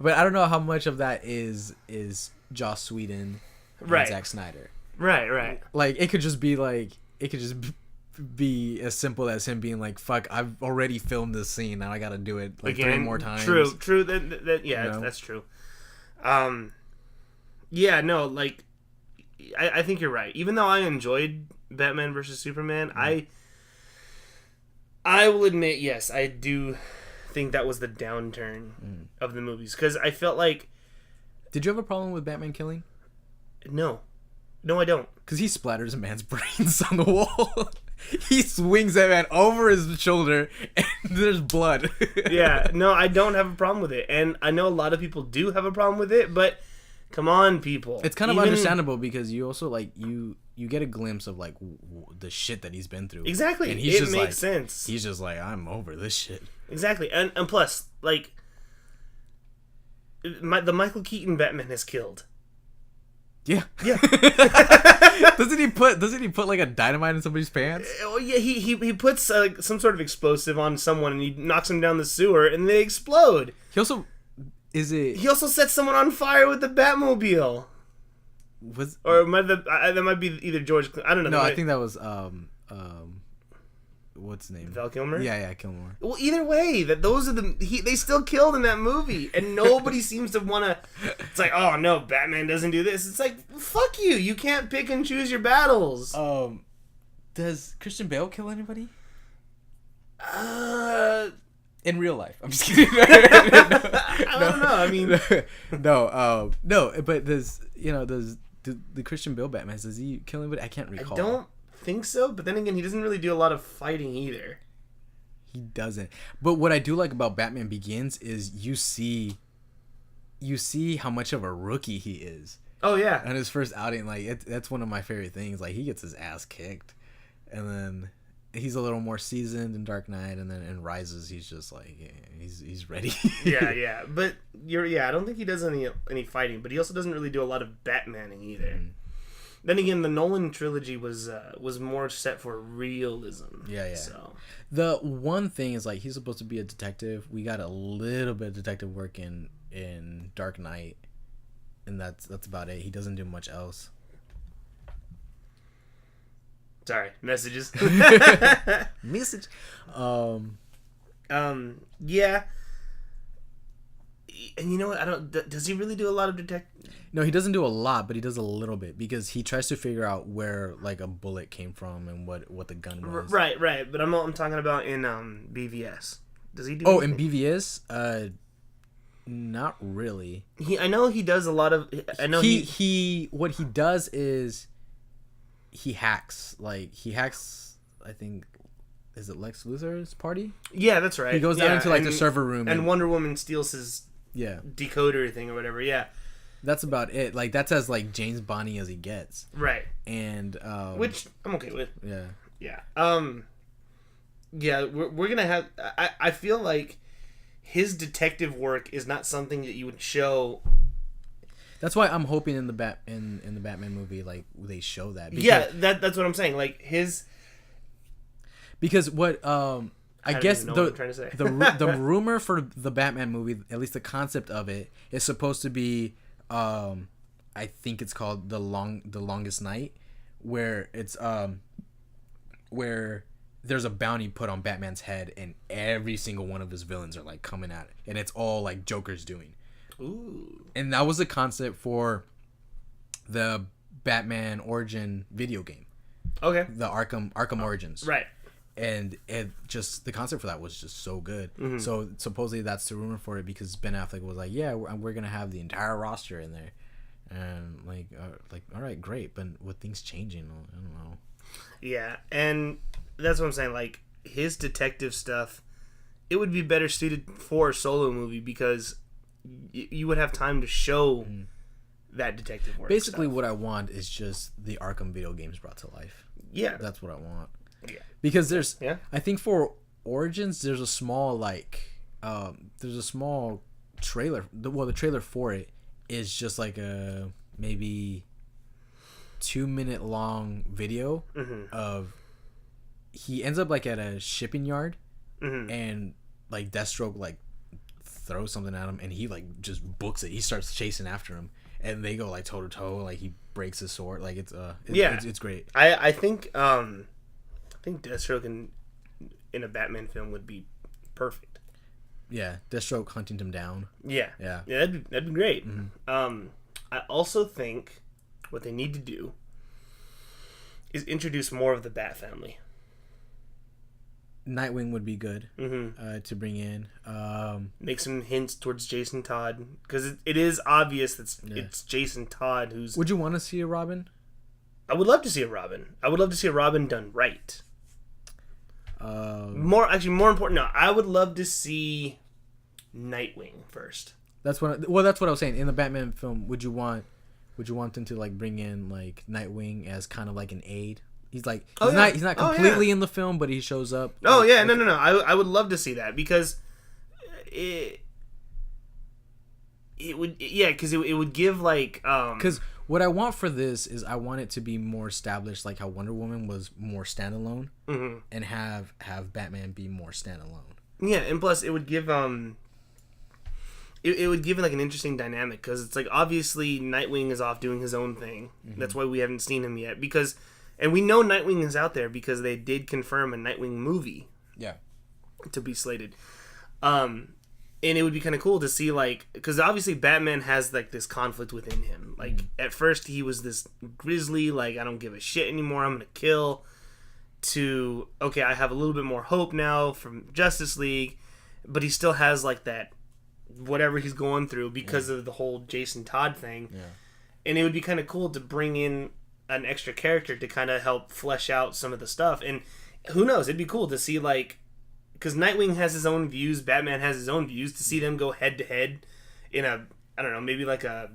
But I don't know how much of that is Joss Whedon and Zack Snyder. Right. Like it could just be as simple as him being like, "Fuck, I've already filmed this scene. Now I got to do it like 3 more times." True. That's true. Yeah, no, like I think you're right. Even though I enjoyed Batman versus Superman, I will admit, yes, I do think that was the downturn of the movies. Because I felt like... Did you have a problem with Batman killing? No, I don't. Because he splatters a man's brains on the wall. He swings that man over his shoulder, and there's blood. Yeah, no, I don't have a problem with it. And I know a lot of people do have a problem with it, but come on, people. It's kind of understandable, because you also, like, you get a glimpse of like the shit that he's been through. Exactly. And it makes sense. He's just like, I'm over this shit. Exactly. And plus, like, the Michael Keaton Batman has killed. Yeah. Doesn't he put like a dynamite in somebody's pants? Oh yeah, he puts some sort of explosive on someone, and he knocks them down the sewer, and they explode. He also sets someone on fire with the Batmobile. That might be either George. I don't know. No, I think that was what's his name? Val Kilmer. Yeah, Kilmer. Well, either way, they still killed in that movie, and nobody seems to want to. It's like, oh no, Batman doesn't do this. It's like, fuck you. You can't pick and choose your battles. Does Christian Bale kill anybody? In real life, I'm just kidding. I don't know. I mean, no. But does the Christian Bale Batman, does he kill anybody? I can't recall. I don't think so. But then again, he doesn't really do a lot of fighting either. He doesn't. But what I do like about Batman Begins is you see how much of a rookie he is. Oh yeah. On his first outing, like that's one of my favorite things. Like he gets his ass kicked, and then he's a little more seasoned in Dark Knight, and then in Rises, he's just like he's ready. yeah. But I don't think he does any fighting, but he also doesn't really do a lot of Batmaning either. Then again, the Nolan trilogy was more set for realism. Yeah. So the one thing is, like, he's supposed to be a detective. We got a little bit of detective work in Dark Knight, and that's about it. He doesn't do much else. Sorry, messages. Message. Yeah. And you know what? Does he really do a lot of detective? No, he doesn't do a lot, but he does a little bit, because he tries to figure out where like a bullet came from and what the gun was. Right. But I'm talking about in BVS. Does he do? Oh, anything? In BVS, not really. I know he does a lot of. I know he what he does is he hacks. Like he hacks. I think. Is it Lex Luthor's party? Yeah, that's right. He goes down into like the server room, and Wonder Woman steals his decoder thing or whatever. Yeah, that's about it. Like that's as like James Bondy as he gets. Right. And which I'm okay with. Yeah. Yeah. We're gonna have. I feel like his detective work is not something that you would show. That's why I'm hoping in the Batman movie, like they show that. Because, that's what I'm saying. Like his. Because what I guess the rumor for the Batman movie, at least the concept of it, is supposed to be I think it's called the longest night, where it's where there's a bounty put on Batman's head, and every single one of his villains are like coming at it, and it's all like Joker's doing. Ooh. And that was the concept for the Batman Origin video game. Okay. The Arkham Origins. Right. And it just, the concept for that was just so good. Mm-hmm. So supposedly that's the rumor for it, because Ben Affleck was like, yeah, we're gonna have the entire roster in there, and like all right, great, but with things changing, I don't know. Yeah, and that's what I'm saying. Like, his detective stuff, it would be better suited for a solo movie, because you would have time to show that detective work. Basically, what I want is just the Arkham video games brought to life. Yeah, that's what I want. Yeah, because there's, I think for Origins, there's a small trailer. The trailer for it is just like a maybe 2-minute long video of, he ends up like at a shipping yard, and like Deathstroke like throws something at him, and he like just books it. He starts chasing after him, and they go like toe to toe. Like he breaks his sword. Like it's great. I think Deathstroke in a Batman film would be perfect. Yeah, Deathstroke hunting him down. Yeah. That'd be great. I also think what they need to do is introduce more of the Bat family. Nightwing would be good to bring in. Make some hints towards Jason Todd, because it is obvious that it's Jason Todd who's... Would you want to see a Robin? I would love to see a Robin. I would love to see a Robin done right. More important. No, I would love to see Nightwing first. That's what I was saying. In the Batman film, would you want them to like bring in like Nightwing as kind of like an aid? He's like he's not completely in the film, but he shows up. Oh yeah, no. I would love to see that, because it would because it would give like because what I want for this is I want it to be more established, like how Wonder Woman was more standalone, and have Batman be more standalone. Yeah, and plus it would give it would give like an interesting dynamic, because it's like obviously Nightwing is off doing his own thing. That's why we haven't seen him yet, and we know Nightwing is out there because they did confirm a Nightwing movie. Yeah. To be slated. And it would be kind of cool to see, like, because obviously Batman has like this conflict within him. Like at first he was this grizzly, like, I don't give a shit anymore, I'm gonna kill, to okay, I have a little bit more hope now from Justice League, but he still has like that whatever he's going through because of the whole Jason Todd thing. Yeah. And it would be kind of cool to bring in an extra character to kind of help flesh out some of the stuff. And who knows, it'd be cool to see, like, because Nightwing has his own views, Batman has his own views, to see them go head to head in a, I don't know, maybe like a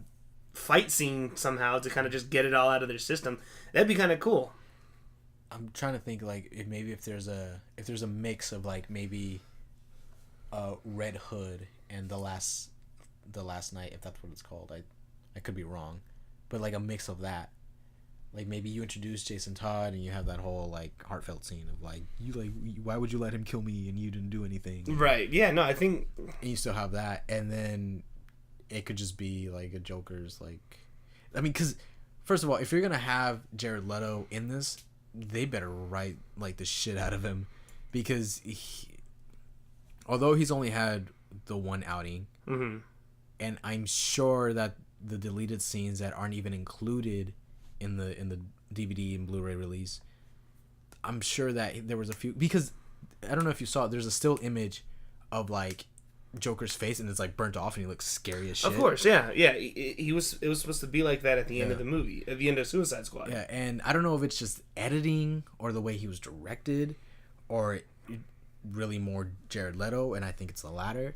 fight scene somehow to kind of just get it all out of their system. That'd be kind of cool. I'm trying to think, like, if there's a mix of like maybe Red Hood and the last night, if that's what it's called. I could be wrong, but like a mix of that. Like maybe you introduce Jason Todd and you have that whole like heartfelt scene of like, why would you let him kill me and you didn't do anything? Right. Yeah. No, I think. And you still have that, and then it could just be like a Joker's like, I mean, because first of all, if you're gonna have Jared Leto in this, they better write like the shit out of him, because although he's only had the one outing, and I'm sure that the deleted scenes that aren't even included in the DVD and Blu-ray release, I'm sure that there was a few, because I don't know if you saw it, there's a still image of like Joker's face and it's like burnt off and he looks scary as shit. Of course, yeah. It was supposed to be like that at the end of the movie, at the end of Suicide Squad. Yeah, and I don't know if it's just editing or the way he was directed, or really more Jared Leto, and I think it's the latter,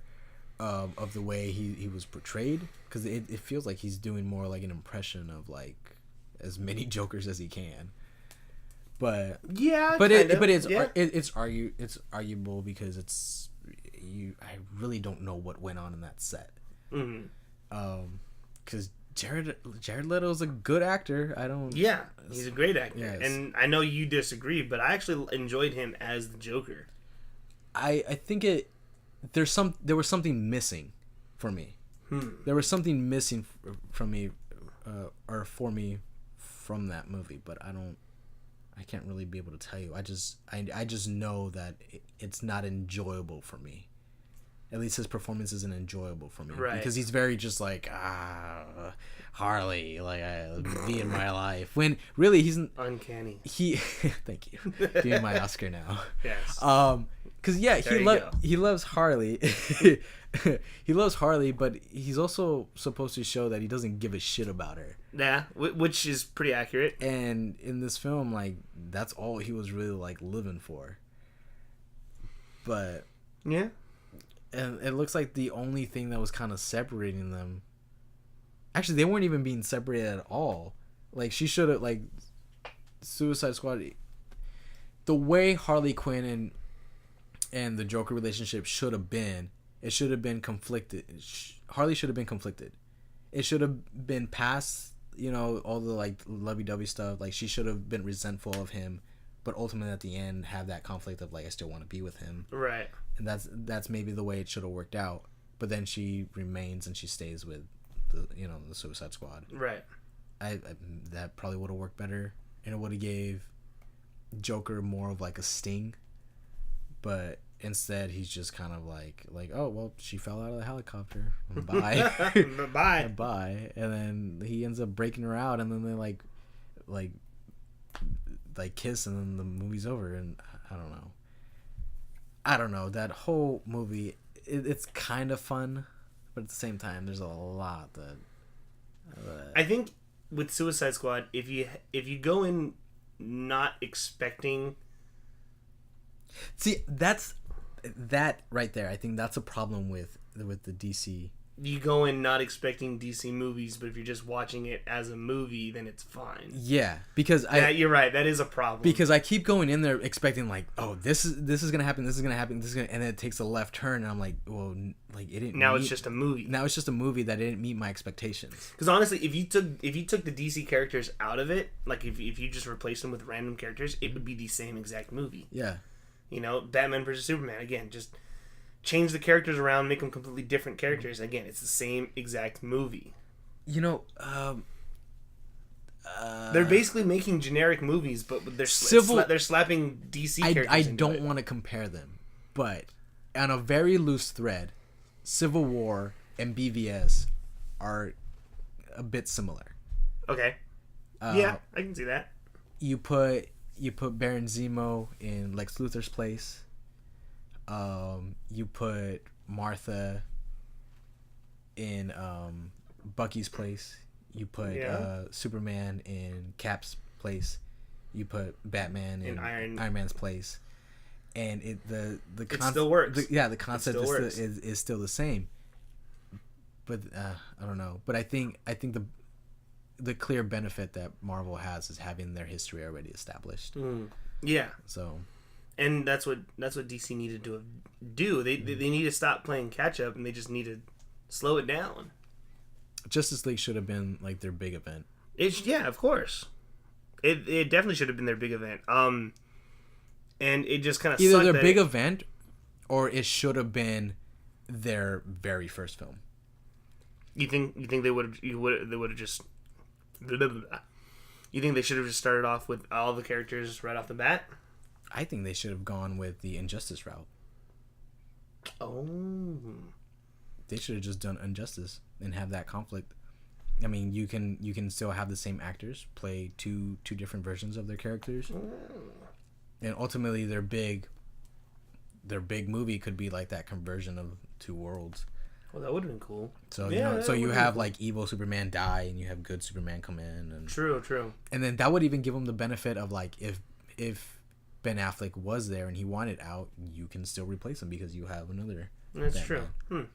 of the way he was portrayed, because it feels like he's doing more like an impression of like as many Jokers as he can. But yeah, it's arguable because I really don't know what went on in that set. Because Jared Leto's a good actor. He's a great actor. Yes. And I know you disagree, but I actually enjoyed him as the Joker. I think there was something missing for me. There was something missing from me, or for me, from that movie, but I I can't really be able to tell you. I just know that it's not enjoyable for me. At least his performance isn't enjoyable for me. Right. Because he's very just like, Harley, like, be in my life. When really he's... Uncanny. Thank you. Give me my Oscar now. Yes. Because, yeah, he loves Harley. He loves Harley, but he's also supposed to show that he doesn't give a shit about her. Yeah, which is pretty accurate. And in this film, like, that's all he was really, like, living for. But... Yeah. And it looks like the only thing that was kind of separating them... Actually, they weren't even being separated at all. Like, she should have, like... Suicide Squad... The way Harley Quinn and the Joker relationship should have been... It should have been conflicted. Harley should have been conflicted. It should have been past, you know, all the, like, lovey-dovey stuff. Like, she should have been resentful of him. But ultimately, at the end, have that conflict of, like, I still want to be with him. Right. And that's maybe the way it should have worked out. But then she remains and she stays with the Suicide Squad. Right. I that probably would have worked better, and it would have gave Joker more of like a sting. But instead, he's just kind of like oh well, she fell out of the helicopter. Bye. Bye. Bye. And then he ends up breaking her out, and then they like kiss, and then the movie's over. And I don't know. That whole movie, it's kind of fun, but at the same time, there's a lot that... I think with Suicide Squad, if you go in not expecting... See, that right there. I think that's a problem with the DC. You go in not expecting DC movies, but if you're just watching it as a movie, then it's fine. Yeah, because you're right. That is a problem. Because I keep going in there expecting like, oh, this is gonna happen, and then it takes a left turn, and I'm like, well, like it didn't. Now it's just a movie. Now it's just a movie that didn't meet my expectations. Because honestly, if you took the DC characters out of it, like if you just replaced them with random characters, it would be the same exact movie. Yeah. You know, Batman versus Superman again, just change the characters around, make them completely different characters. Again, it's the same exact movie. You know, they're basically making generic movies, but they're slapping DC characters. I don't want to compare them, but on a very loose thread, Civil War and BVS are a bit similar. Okay. Yeah, I can see that. You put Baron Zemo in Lex Luthor's place. You put Martha in Bucky's place. You put Superman in Cap's place. You put Batman in Iron Man's place, and it still works. The concept is still the same. But I don't know. But I think the clear benefit that Marvel has is having their history already established. Yeah. So. And that's what DC needed to do. They need to stop playing catch up, and they just need to slow it down. Justice League should have been like their big event. Yeah, of course. It definitely should have been their big event. And it just kind of either their big event, or it should have been their very first film. You think they would have just? You think they should have just started off with all the characters right off the bat? I think they should have gone with the Injustice route. Oh. They should have just done Injustice and have that conflict. I mean, you can still have the same actors play two different versions of their characters. And ultimately their big movie could be like that conversion of two worlds. Well, that would have been cool. So you have like evil Superman die, and you have good Superman come in, and True. And then that would even give them the benefit of like if Ben Affleck was there and he wanted out, you can still replace him because you have another. That's Batman. True.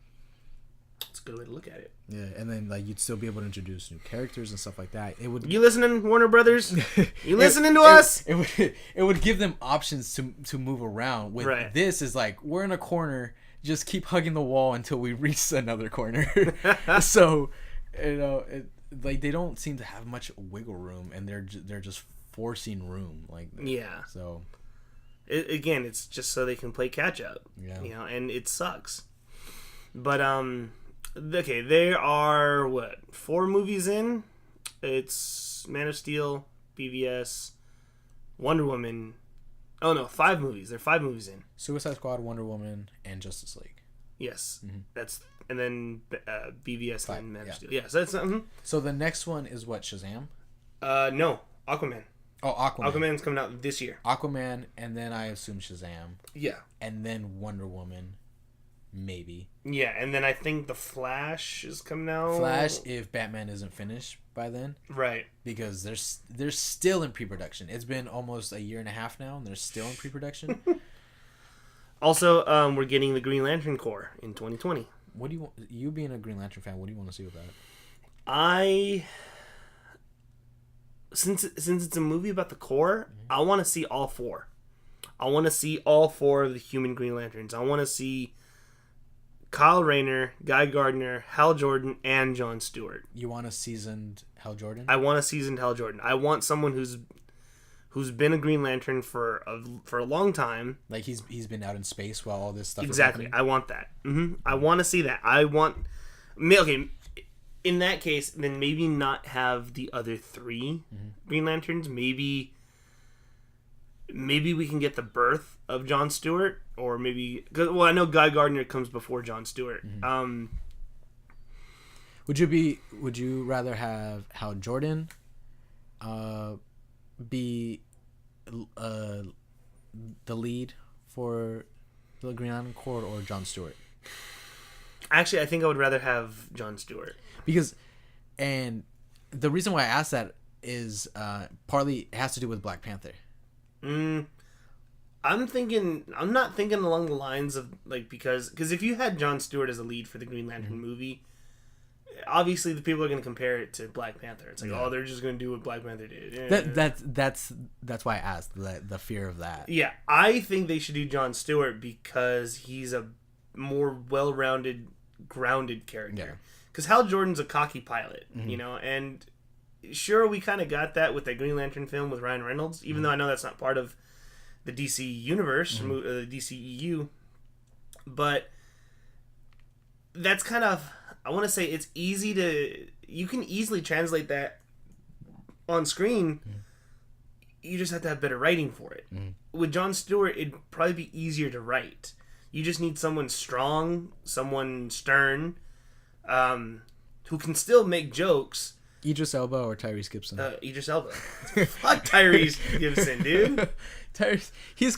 That's a good way to look at it. Yeah, and then like you'd still be able to introduce new characters and stuff like that. It would. You listening, Warner Brothers? You listening to us? It would give them options to move around. With this is like we're in a corner. Just keep hugging the wall until we reach another corner. So, like they don't seem to have much wiggle room, and they're just forcing room like that. Yeah. So, again, it's just so they can play catch up. Yeah. You know, and it sucks. But okay, there are 4 movies in. It's Man of Steel, BVS, Wonder Woman. Oh no, 5 movies. There are 5 movies in. Suicide Squad, Wonder Woman, and Justice League. Yes, that's and then BVS and Man of Steel. Yeah, so that's So the next one is what, Shazam? No, Aquaman. Oh, Aquaman. Aquaman's coming out this year. Aquaman, and then I assume Shazam. Yeah. And then Wonder Woman, maybe. Yeah, and then I think The Flash is coming out. Flash, if Batman isn't finished by then. Right. Because they're still in pre-production. It's been almost a year and a half now, and they're still in pre-production. Also, we're getting the Green Lantern Corps in 2020. What do you want? You being a Green Lantern fan, what do you want to see with that? Since it's a movie about the Corps, I want to see all 4. I want to see all 4 of the human Green Lanterns. I want to see Kyle Rayner, Guy Gardner, Hal Jordan, and Jon Stewart. You want a seasoned Hal Jordan? I want a seasoned Hal Jordan. I want someone who's been a Green Lantern for a long time. Like he's been out in space while all this stuff exactly. is happening? I want that. I want to see that. Okay, in that case, then maybe not have the other 3 Green Lanterns. Maybe we can get the birth of Jon Stewart, or maybe I know Guy Gardner comes before Jon Stewart. Would you rather have Hal Jordan be the lead for the Green Lantern Corps, or Jon Stewart? Actually, I think I would rather have Jon Stewart. And the reason why I asked that is partly it has to do with Black Panther. I'm not thinking along the lines of because if you had Jon Stewart as a lead for the Green Lantern movie, obviously the people are going to compare it to Black Panther. It's oh, they're just going to do what Black Panther did. That's why I asked the fear of that. Yeah, I think they should do Jon Stewart because he's a more well-rounded, grounded character. Because Hal Jordan's a cocky pilot, and sure, we kind of got that with that Green Lantern film with Ryan Reynolds, even though I know that's not part of the DC universe, the DCEU, but that's kind of, I want to say it's you can easily translate that on screen. You just have to have better writing for it. With Jon Stewart, it'd probably be easier to write. You just need someone strong, someone stern, who can still make jokes. Idris Elba or Tyrese Gibson? Idris Elba. Fuck Tyrese Gibson, dude. He's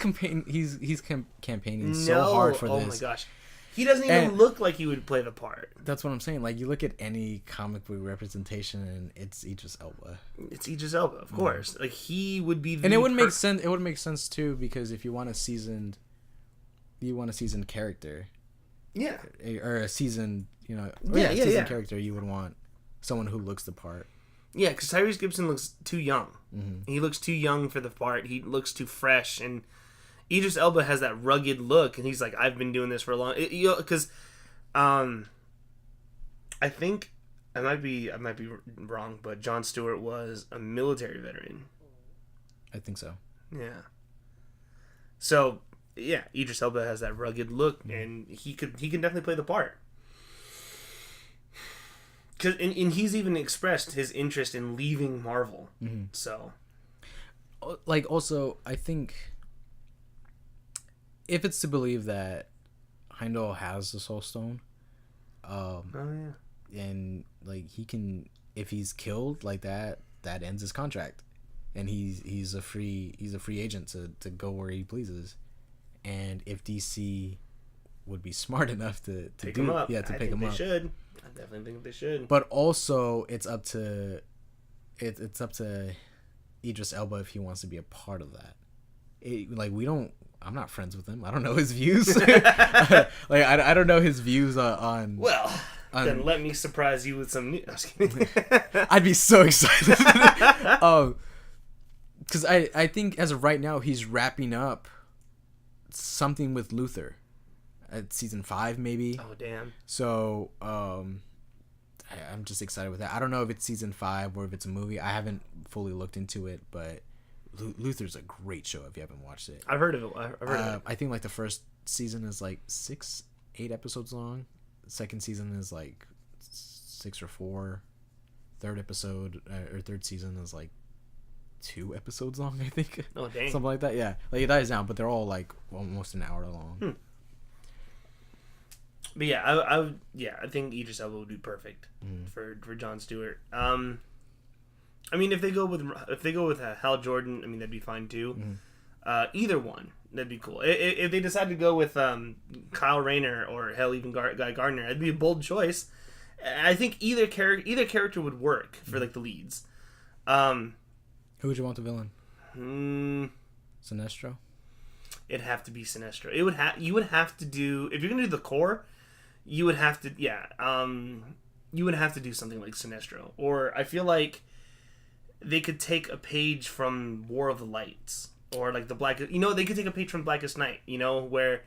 campaigning so hard for this. Oh my gosh. He doesn't even look like he would play the part. That's what I'm saying. Like, you look at any comic book representation, and it's Idris Elba. It's Idris Elba, of course. Like, he would be the... And it would make sense. It would make sense, too, because if you want a seasoned character. Yeah. Or a seasoned, character, you would want someone who looks the part. Yeah, because Tyrese Gibson looks too young. He looks too young for the part. He looks too fresh, and Idris Elba has that rugged look, and he's like, I've been doing this for a long... Because, I think, I might be wrong, but Jon Stewart was a military veteran. I think so. Yeah. So, yeah, Idris Elba has that rugged look, and he can definitely play the part. And he's even expressed his interest in leaving Marvel. So, like, also, I think if it's to believe that Heimdall has the Soul Stone, and like he can, if he's killed like that ends his contract, and he's a free agent to go where he pleases. And if DC would be smart enough to pick him up, they should. I definitely think they should. But also, it's up to Idris Elba if he wants to be a part of that. I'm not friends with him. I don't know his views. I don't know his views on. Well, then let me surprise you with some news. I'd be so excited. Because I think as of right now he's wrapping up something with Luther at season 5 maybe. Oh damn. So I'm just excited with that. I don't know if it's season 5 or if it's a movie. I haven't fully looked into it, but Luther's a great show if you haven't watched it. I've heard of it. I've heard of it. I think like the first season is like 6-8 episodes long. The second season is like 6 or 4. Third season is like 2 episodes long, I think. Oh, dang. Something like that, yeah. Like, it dies down, but they're all, like, almost an hour long. But yeah, I think Idris Elba would be perfect for Jon Stewart. I mean, if they go with Hal Jordan, I mean, that'd be fine too. Either one, that'd be cool. If they decide to go with Kyle Rayner or hell, even Guy Gardner, that'd be a bold choice. I think either character would work for like the leads. Who would you want the villain? Sinestro. It'd have to be Sinestro. You would have to do, if you're gonna do the core, you would have to you would have to do something like Sinestro. Or I feel like they could take a page from War of the Lights, or like they could take a page from Blackest Night, where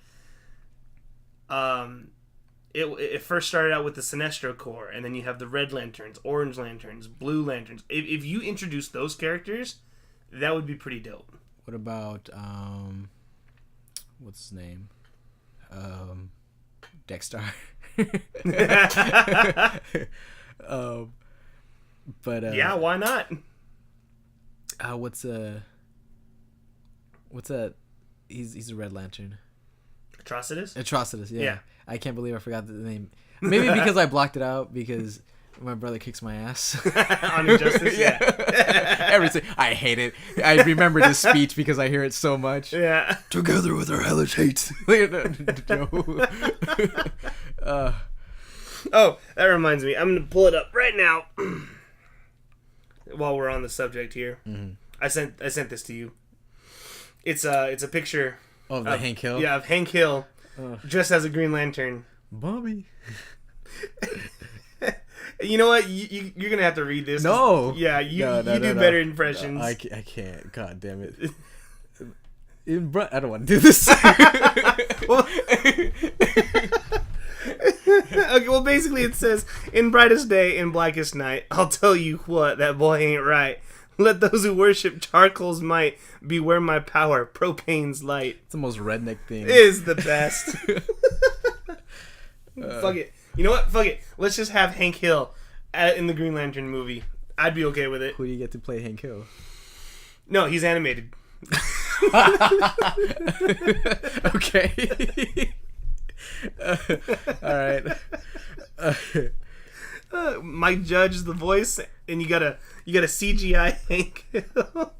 it first started out with the Sinestro Corps, and then you have the Red Lanterns, Orange Lanterns, Blue Lanterns. If you introduce those characters, that would be pretty dope. What about what's his name? Dexter. But yeah, why not? What's that? He's a Red Lantern. Atrocitus, yeah. I can't believe I forgot the name. Maybe because I blocked it out because my brother kicks my ass. On Injustice, yeah. Everything. I hate it. I remember this speech because I hear it so much. Yeah. Together with our hellish hate. Oh, that reminds me. I'm going to pull it up right now. While we're on the subject here. I sent this to you. It's a picture of Hank Hill. Yeah, of Hank Hill dressed as a Green Lantern. Bobby. You know what? You're gonna have to read this. No. Yeah, you do better impressions. No, I can't. God damn it. I don't want to do this. Okay, well, basically it says, in brightest day, in blackest night, I'll tell you what, that boy ain't right. Let those who worship charcoal's might beware my power, propane's light. It's the most redneck thing. It is the best. Fuck it. You know what? Fuck it. Let's just have Hank Hill in the Green Lantern movie. I'd be okay with it. Who do you get to play Hank Hill? No, he's animated. Okay. All right. Mike Judge is the voice, and you gotta CGI Hank Hill.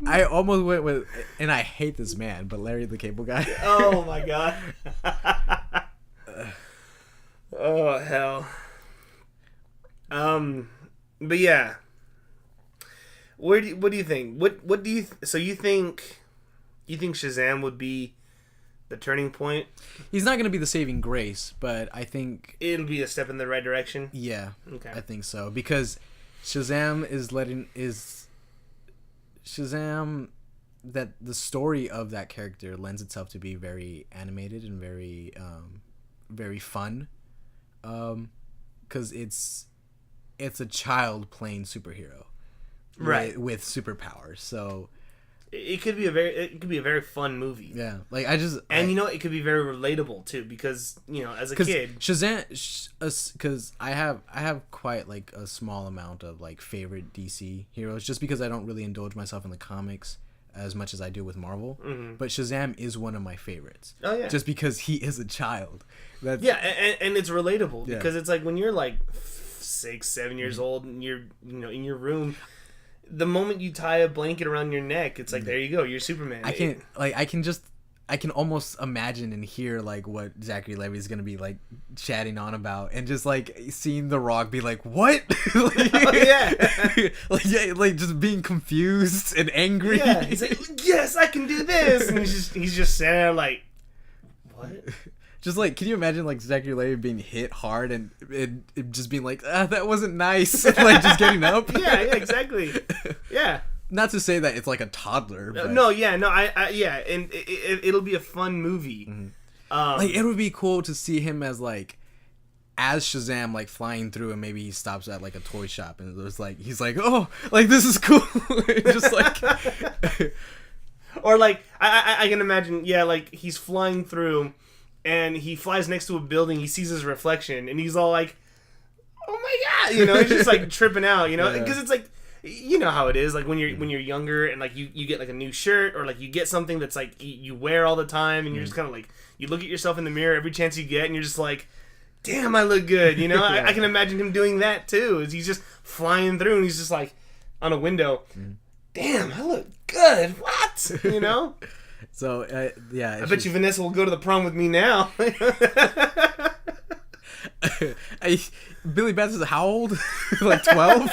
I almost went with, and I hate this man, but Larry the Cable Guy. Oh my god. Oh hell. But yeah. What do you think? What do you so you think Shazam would be the turning point? He's not going to be the saving grace, but I think it'll be a step in the right direction. Yeah. Okay. I think so, because Shazam that the story of that character lends itself to be very animated and very very fun. Cuz it's a child playing superhero. Right. With superpowers. So it could be a very fun movie. Yeah, like it could be very relatable too, because as a kid, Shazam, because I have quite like a small amount of like favorite DC heroes, just because I don't really indulge myself in the comics as much as I do with Marvel. Mm-hmm. But Shazam is one of my favorites. Oh yeah, just because he is a child. And it's relatable because it's like when you're like 6-7 years old and you're in your room. The moment you tie a blanket around your neck, it's like, there you go, you're Superman. I can almost imagine and hear like what Zachary Levi is gonna be like chatting on about, and just like seeing The Rock be like, "What?" like just being confused and angry. Yeah, he's like, "Yes, I can do this," and he's just sitting there like, "What?" Just like, can you imagine like Zachary Levi being hit hard and it just being like, that wasn't nice, like just getting up? Yeah, exactly. Yeah. Not to say that it's like a toddler. But... and it'll be a fun movie. Mm-hmm. Like it would be cool to see him as Shazam, like flying through, and maybe he stops at like a toy shop and there's like he's like, oh, like this is cool, just like, or like I can imagine, like he's flying through. And he flies next to a building. He sees his reflection, and he's all like, "Oh my god!" He's just like tripping out, because it's like you know how it is. Like when you're younger and like you get like a new shirt or like you get something that's like you wear all the time and you're just kind of like you look at yourself in the mirror every chance you get and you're just like, damn, I look good. You know, I can imagine him doing that too. As he's just flying through and he's just like on a window. Damn, I look good. What? You know. So yeah, I bet you Vanessa will go to the prom with me now. Billy Bats is how old? Like 12?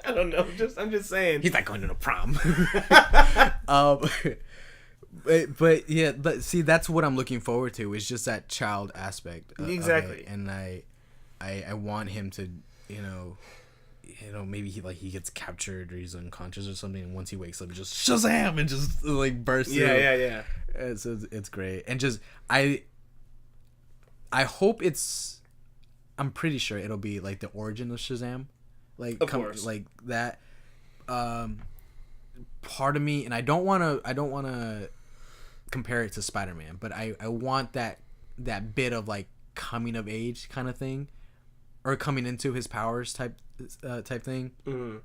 I don't know. I'm just saying. He's not going to the prom. But yeah, but see, that's what I'm looking forward to. Is just that child aspect. Exactly. And I want him to, maybe he gets captured or he's unconscious or something, and once he wakes up, just Shazam and just like bursts. Yeah. It's great, and just I hope it's. I'm pretty sure it'll be like the origin of Shazam, like of course, like that. Part of me, and I don't want to compare it to Spider-Man, but I want that bit of like coming of age kind of thing, or coming into his powers type thing. Mm-hmm.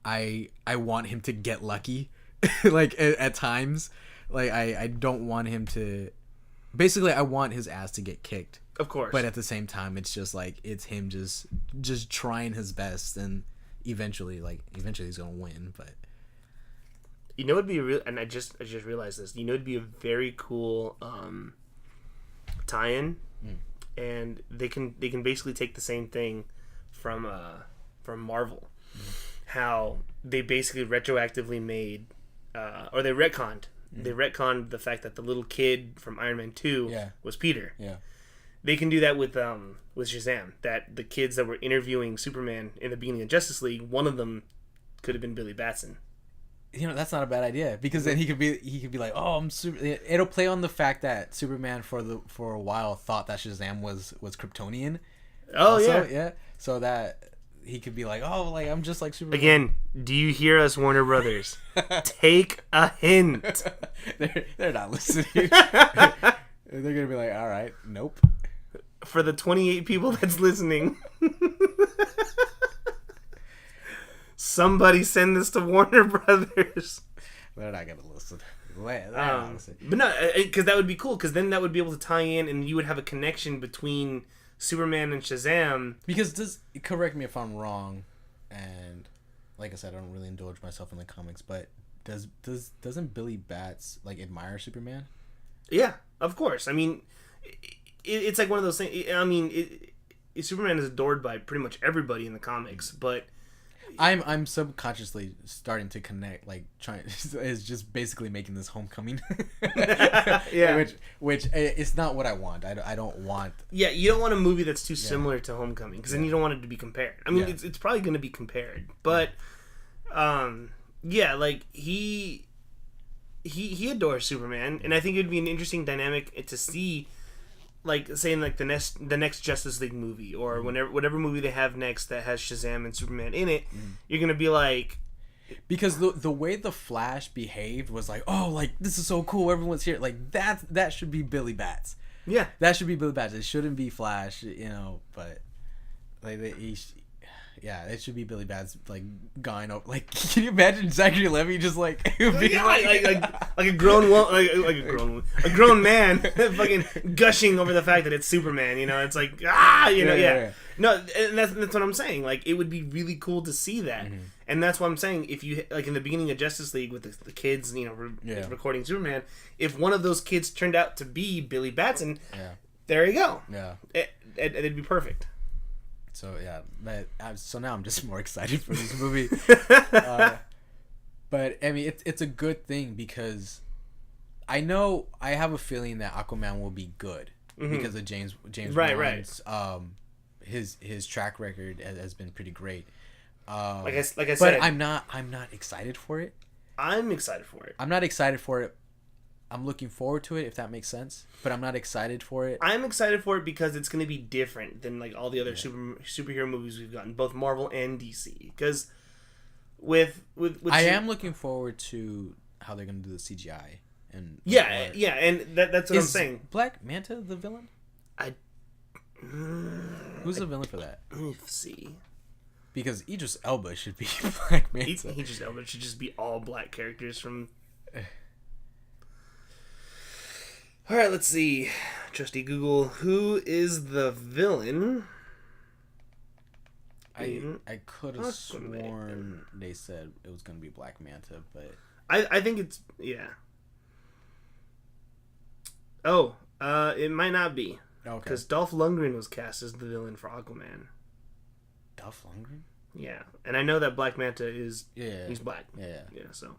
I want him to get lucky, like at times. Like I don't want him to. Basically, I want his ass to get kicked. Of course. But at the same time, it's just like it's him just trying his best, and eventually he's gonna win. But you know, it'd be real. And I just realized this. You know, it'd be a very cool tie-in, and they can basically take the same thing from Marvel, how they basically retroactively made or they retconned. They retconned the fact that the little kid from Iron Man 2 was Peter. Yeah. They can do that with Shazam. That the kids that were interviewing Superman in the beginning of Justice League, one of them could have been Billy Batson. That's not a bad idea, because then he could be like, oh, I'm super. It'll play on the fact that Superman for a while thought that Shazam was Kryptonian. Oh also, yeah. So that he could be like, oh, like I'm just like Superman. Again, do you hear us, Warner Brothers? Take a hint. They're not listening. They're gonna be like, all right, nope. For the 28 people that's listening, somebody send this to Warner Brothers. They're not gonna listen. But no, because that would be cool. Because then that would be able to tie in, and you would have a connection between Superman and Shazam. Because correct me if I'm wrong, and like I said, I don't really indulge myself in the comics, but doesn't Billy Bats like admire Superman? Yeah, of course. I mean, it's like one of those things. I mean, Superman is adored by pretty much everybody in the comics, but I'm subconsciously starting to connect, like trying is just basically making this Homecoming. Yeah, which it's not what I want. I don't want. Yeah, you don't want a movie that's too similar to Homecoming, because then you don't want it to be compared. I mean, it's probably going to be compared, but like he adores Superman, and I think it'd be an interesting dynamic to see, like saying like the next Justice League movie, or whatever movie they have next that has Shazam and Superman in it. You're gonna be like, because the way the Flash behaved was like, oh, like this is so cool, everyone's here, like that should be Billy Bats. Yeah, that should be Billy Bats. It shouldn't be Flash, but like it should be Billy Bats, like going over. Like, can you imagine Zachary Levi just like being like a grown a grown man fucking gushing over the fact that it's Superman? You know, it's like yeah. No, and that's what I'm saying. Like, it would be really cool to see that, and that's what I'm saying. If you like in the beginning of Justice League with the kids, recording Superman, if one of those kids turned out to be Billy Batson, there you go. Yeah, it'd be perfect. So so now I'm just more excited for this movie. But I mean, it's a good thing, because I have a feeling that Aquaman will be good because of James Wan's, his track record has been pretty great. Like I said, but I'm not excited for it. I'm excited for it. I'm not excited for it. I'm looking forward to it, if that makes sense, but I'm not excited for it. I'm excited for it because it's going to be different than like all the other superhero movies we've gotten, both Marvel and DC. Because with I am looking forward to how they're going to do the CGI and and that's what I'm saying. Black Manta the villain? Who's the villain for that? Let me see. Because Idris Elba should be Black Manta. Idris Elba should just be all black characters from... Alright, let's see. Trusty Google, who is the villain? I could have sworn they said it was going to be Black Manta, but... I think it's... Yeah. Oh, it might not be. Okay. Because Dolph Lundgren was cast as the villain for Aquaman. Dolph Lundgren? Yeah. And I know that Black Manta is... Yeah. He's black. Yeah. Yeah, so...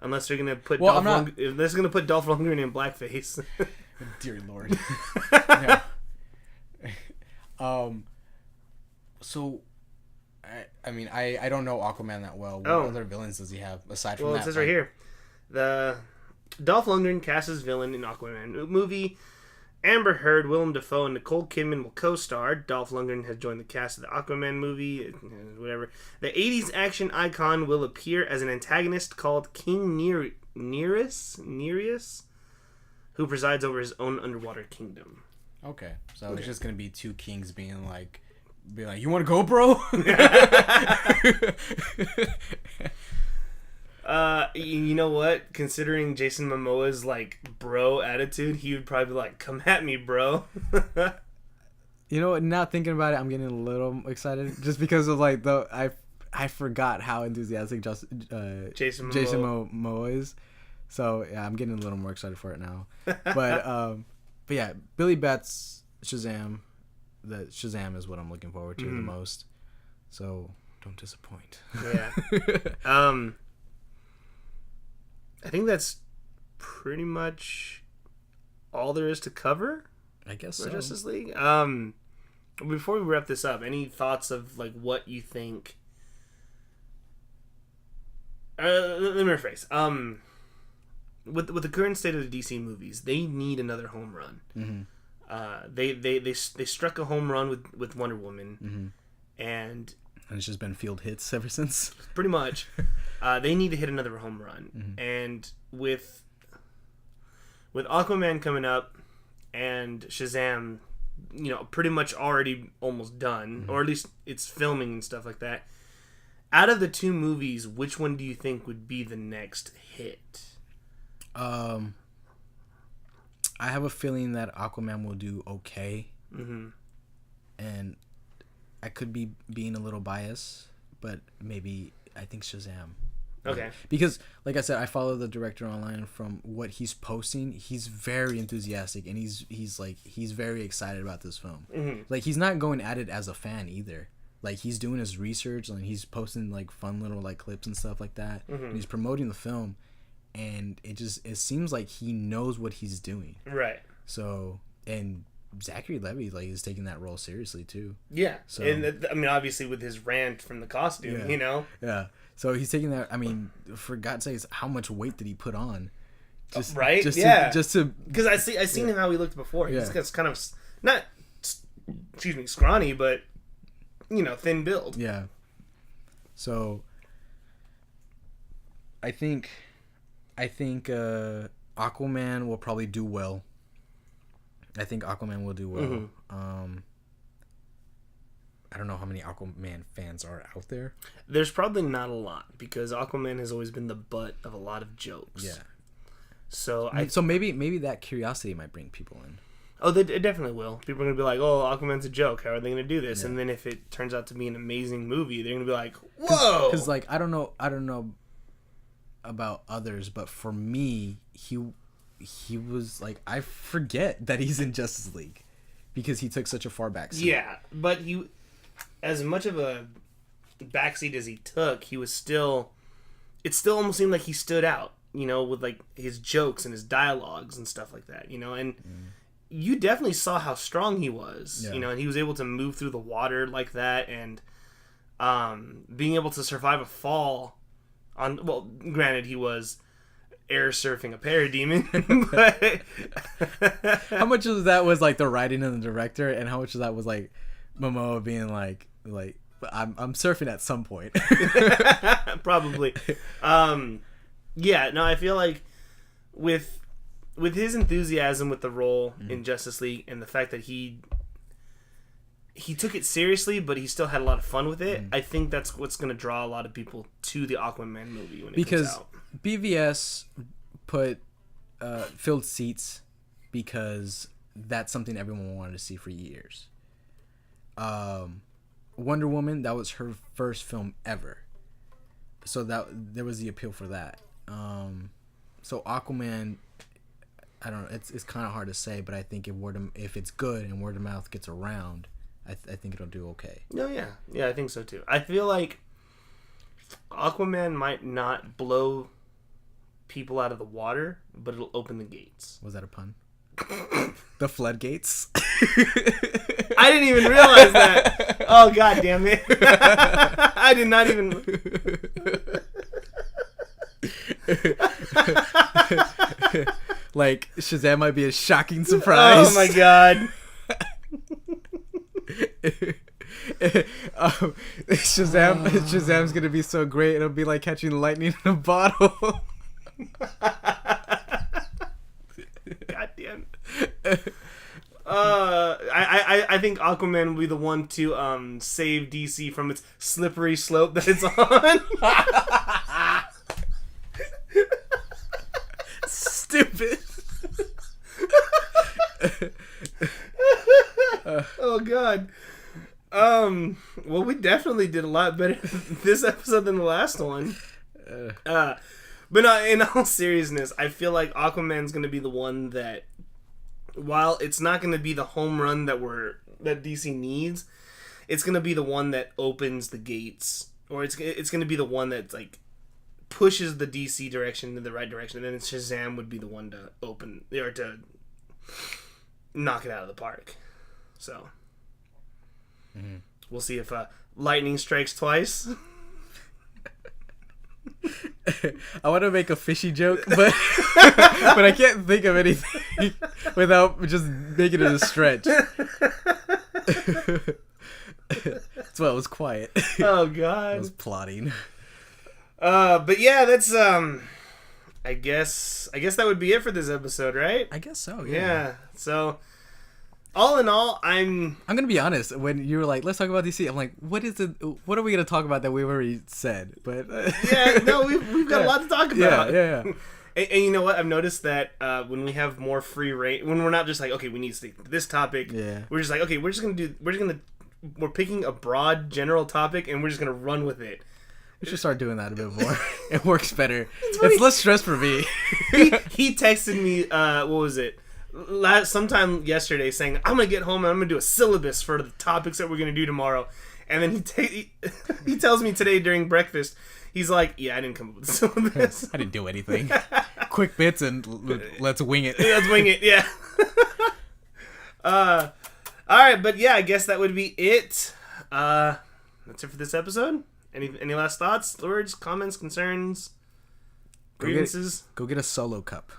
Unless they're going to put unless they're going to put Dolph Lundgren in blackface. Dear Lord. Yeah. So... I mean, I don't know Aquaman that well. What other villains does he have aside from that? Well, it says right here. The Dolph Lundgren cast as villain in Aquaman movie. Amber Heard, Willem Dafoe, and Nicole Kidman will co-star. Dolph Lundgren has joined the cast of the Aquaman movie. Whatever. The 80s action icon will appear as an antagonist called King Nereus, who presides over his own underwater kingdom. Okay, so it's just gonna be two kings being like, you want to go, bro? You know what? Considering Jason Momoa's like bro attitude, he would probably be like, "Come at me, bro." You know what? Now thinking about it, I'm getting a little excited just because of like I forgot how enthusiastic Jason Momoa is. So yeah, I'm getting a little more excited for it now. But yeah, Billy Bat's Shazam. The Shazam is what I'm looking forward to the most. So don't disappoint. Yeah. I think that's pretty much all there is to cover. I guess for so. Justice League. Before we wrap this up, any thoughts of like what you think? Let me rephrase. With the current state of the DC movies, they need another home run. Mm-hmm. They struck a home run with Wonder Woman, and it's just been field hits ever since. Pretty much. They need to hit another home run, and with Aquaman coming up and Shazam, pretty much already almost done, or at least it's filming and stuff like that. Out of the two movies, which one do you think would be the next hit? I have a feeling that Aquaman will do okay, and I could be being a little biased, but maybe I think Shazam. Okay. Because, like I said, I follow the director online. From what he's posting, he's very enthusiastic, and he's very excited about this film. Like, he's not going at it as a fan either. Like, he's doing his research, and he's posting like fun little like clips and stuff like that. And he's promoting the film, and it seems like he knows what he's doing. Right. So, and Zachary Levi is taking that role seriously too. Yeah. So, and I mean, obviously with his rant from the costume, Yeah. So he's taking that. I mean, for God's sakes, how much weight did he put on? Right. Just to because I seen him how he looked before. He's kind of not, scrawny, but thin build. Yeah. So I think Aquaman will probably do well. I think Aquaman will do well. I don't know how many Aquaman fans are out there. There's probably not a lot, because Aquaman has always been the butt of a lot of jokes. Yeah. So maybe that curiosity might bring people in. Oh, it definitely will. People are gonna be like, "Oh, Aquaman's a joke. How are they gonna do this?" Yeah. And then if it turns out to be an amazing movie, they're gonna be like, "Whoa!" Because I don't know about others, but for me, he was like, I forget that he's in Justice League because he took such a far back seat. Yeah, but as much of a backseat as he took, it still almost seemed like he stood out, with like his jokes and his dialogues and stuff like that, and you definitely saw how strong he was, and he was able to move through the water like that, and being able to survive a fall granted he was air surfing a parademon, but how much of that was like the writing and the director, and how much of that was like Momoa being like I'm surfing at some point. Probably. Yeah, no, I feel like with his enthusiasm with the role in Justice League, and the fact that he he took it seriously, but he still had a lot of fun with it. I think that's what's going to draw a lot of people to the Aquaman movie when it comes out. BVS put filled seats because that's something everyone wanted to see for years. Wonder Woman, that was her first film ever, so that there was the appeal for that. So Aquaman, I don't know, it's kind of hard to say, but I think if it's good and word of mouth gets around, I think it'll do okay. No, yeah, I think so too. I feel like Aquaman might not blow people out of the water, but it'll open the gates. Was that a pun? The floodgates. I didn't even realize that. Oh, god damn it. I did not even. Like, Shazam might be a shocking surprise. Oh my god. Shazam's gonna be so great, it'll be like catching lightning in a bottle. God damn it. I think Aquaman will be the one to save DC from its slippery slope that it's on. Stupid. Oh god. Well, we definitely did a lot better this episode than the last one. But no, in all seriousness, I feel like Aquaman's going to be the one that, while it's not going to be the home run that DC needs, it's going to be the one that opens the gates, or it's going to be the one that like pushes the DC direction in the right direction, and then Shazam would be the one to open or to knock it out of the park. So we'll see if lightning strikes twice. I want to make a fishy joke, but I can't think of anything without just making it a stretch. That's why it was quiet. Oh god, I was plotting. But yeah, that's I guess that would be it for this episode, right? I guess so. Yeah. So, all in all, I'm gonna be honest. When you were like, "Let's talk about DC," I'm like, "What is it? What are we gonna talk about that we've already said?" But yeah, no, we've got a lot to talk about. Yeah. And you know what? I've noticed that when we have more free reign, when we're not just like, okay, we need to stick to this topic. Yeah. We're just like, okay, we're picking a broad general topic and we're just gonna run with it. We should start doing that a bit more. It works better. It's less stress for me. He texted me. What was it? Sometime yesterday, saying I'm gonna get home and I'm gonna do a syllabus for the topics that we're gonna do tomorrow. And then he tells me today during breakfast, he's like, "Yeah, I didn't come up with a syllabus. I didn't do anything. Quick bits and let's wing it. Let's wing it. Yeah." All right, but yeah, I guess that would be it. That's it for this episode. Any last thoughts, words, comments, concerns, grievances? Go get a Solo cup.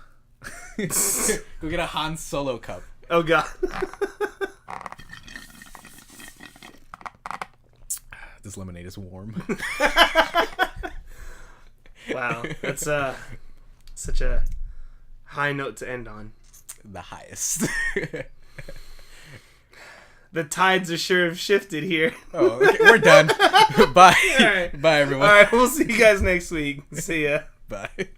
Go get a Han Solo cup. Oh god. This lemonade is warm. Wow, that's such a high note to end on. The highest. The tides are sure have shifted here. Oh, okay, we're done. Bye. All right. Bye, everyone. All right, we'll see you guys next week. See ya. Bye.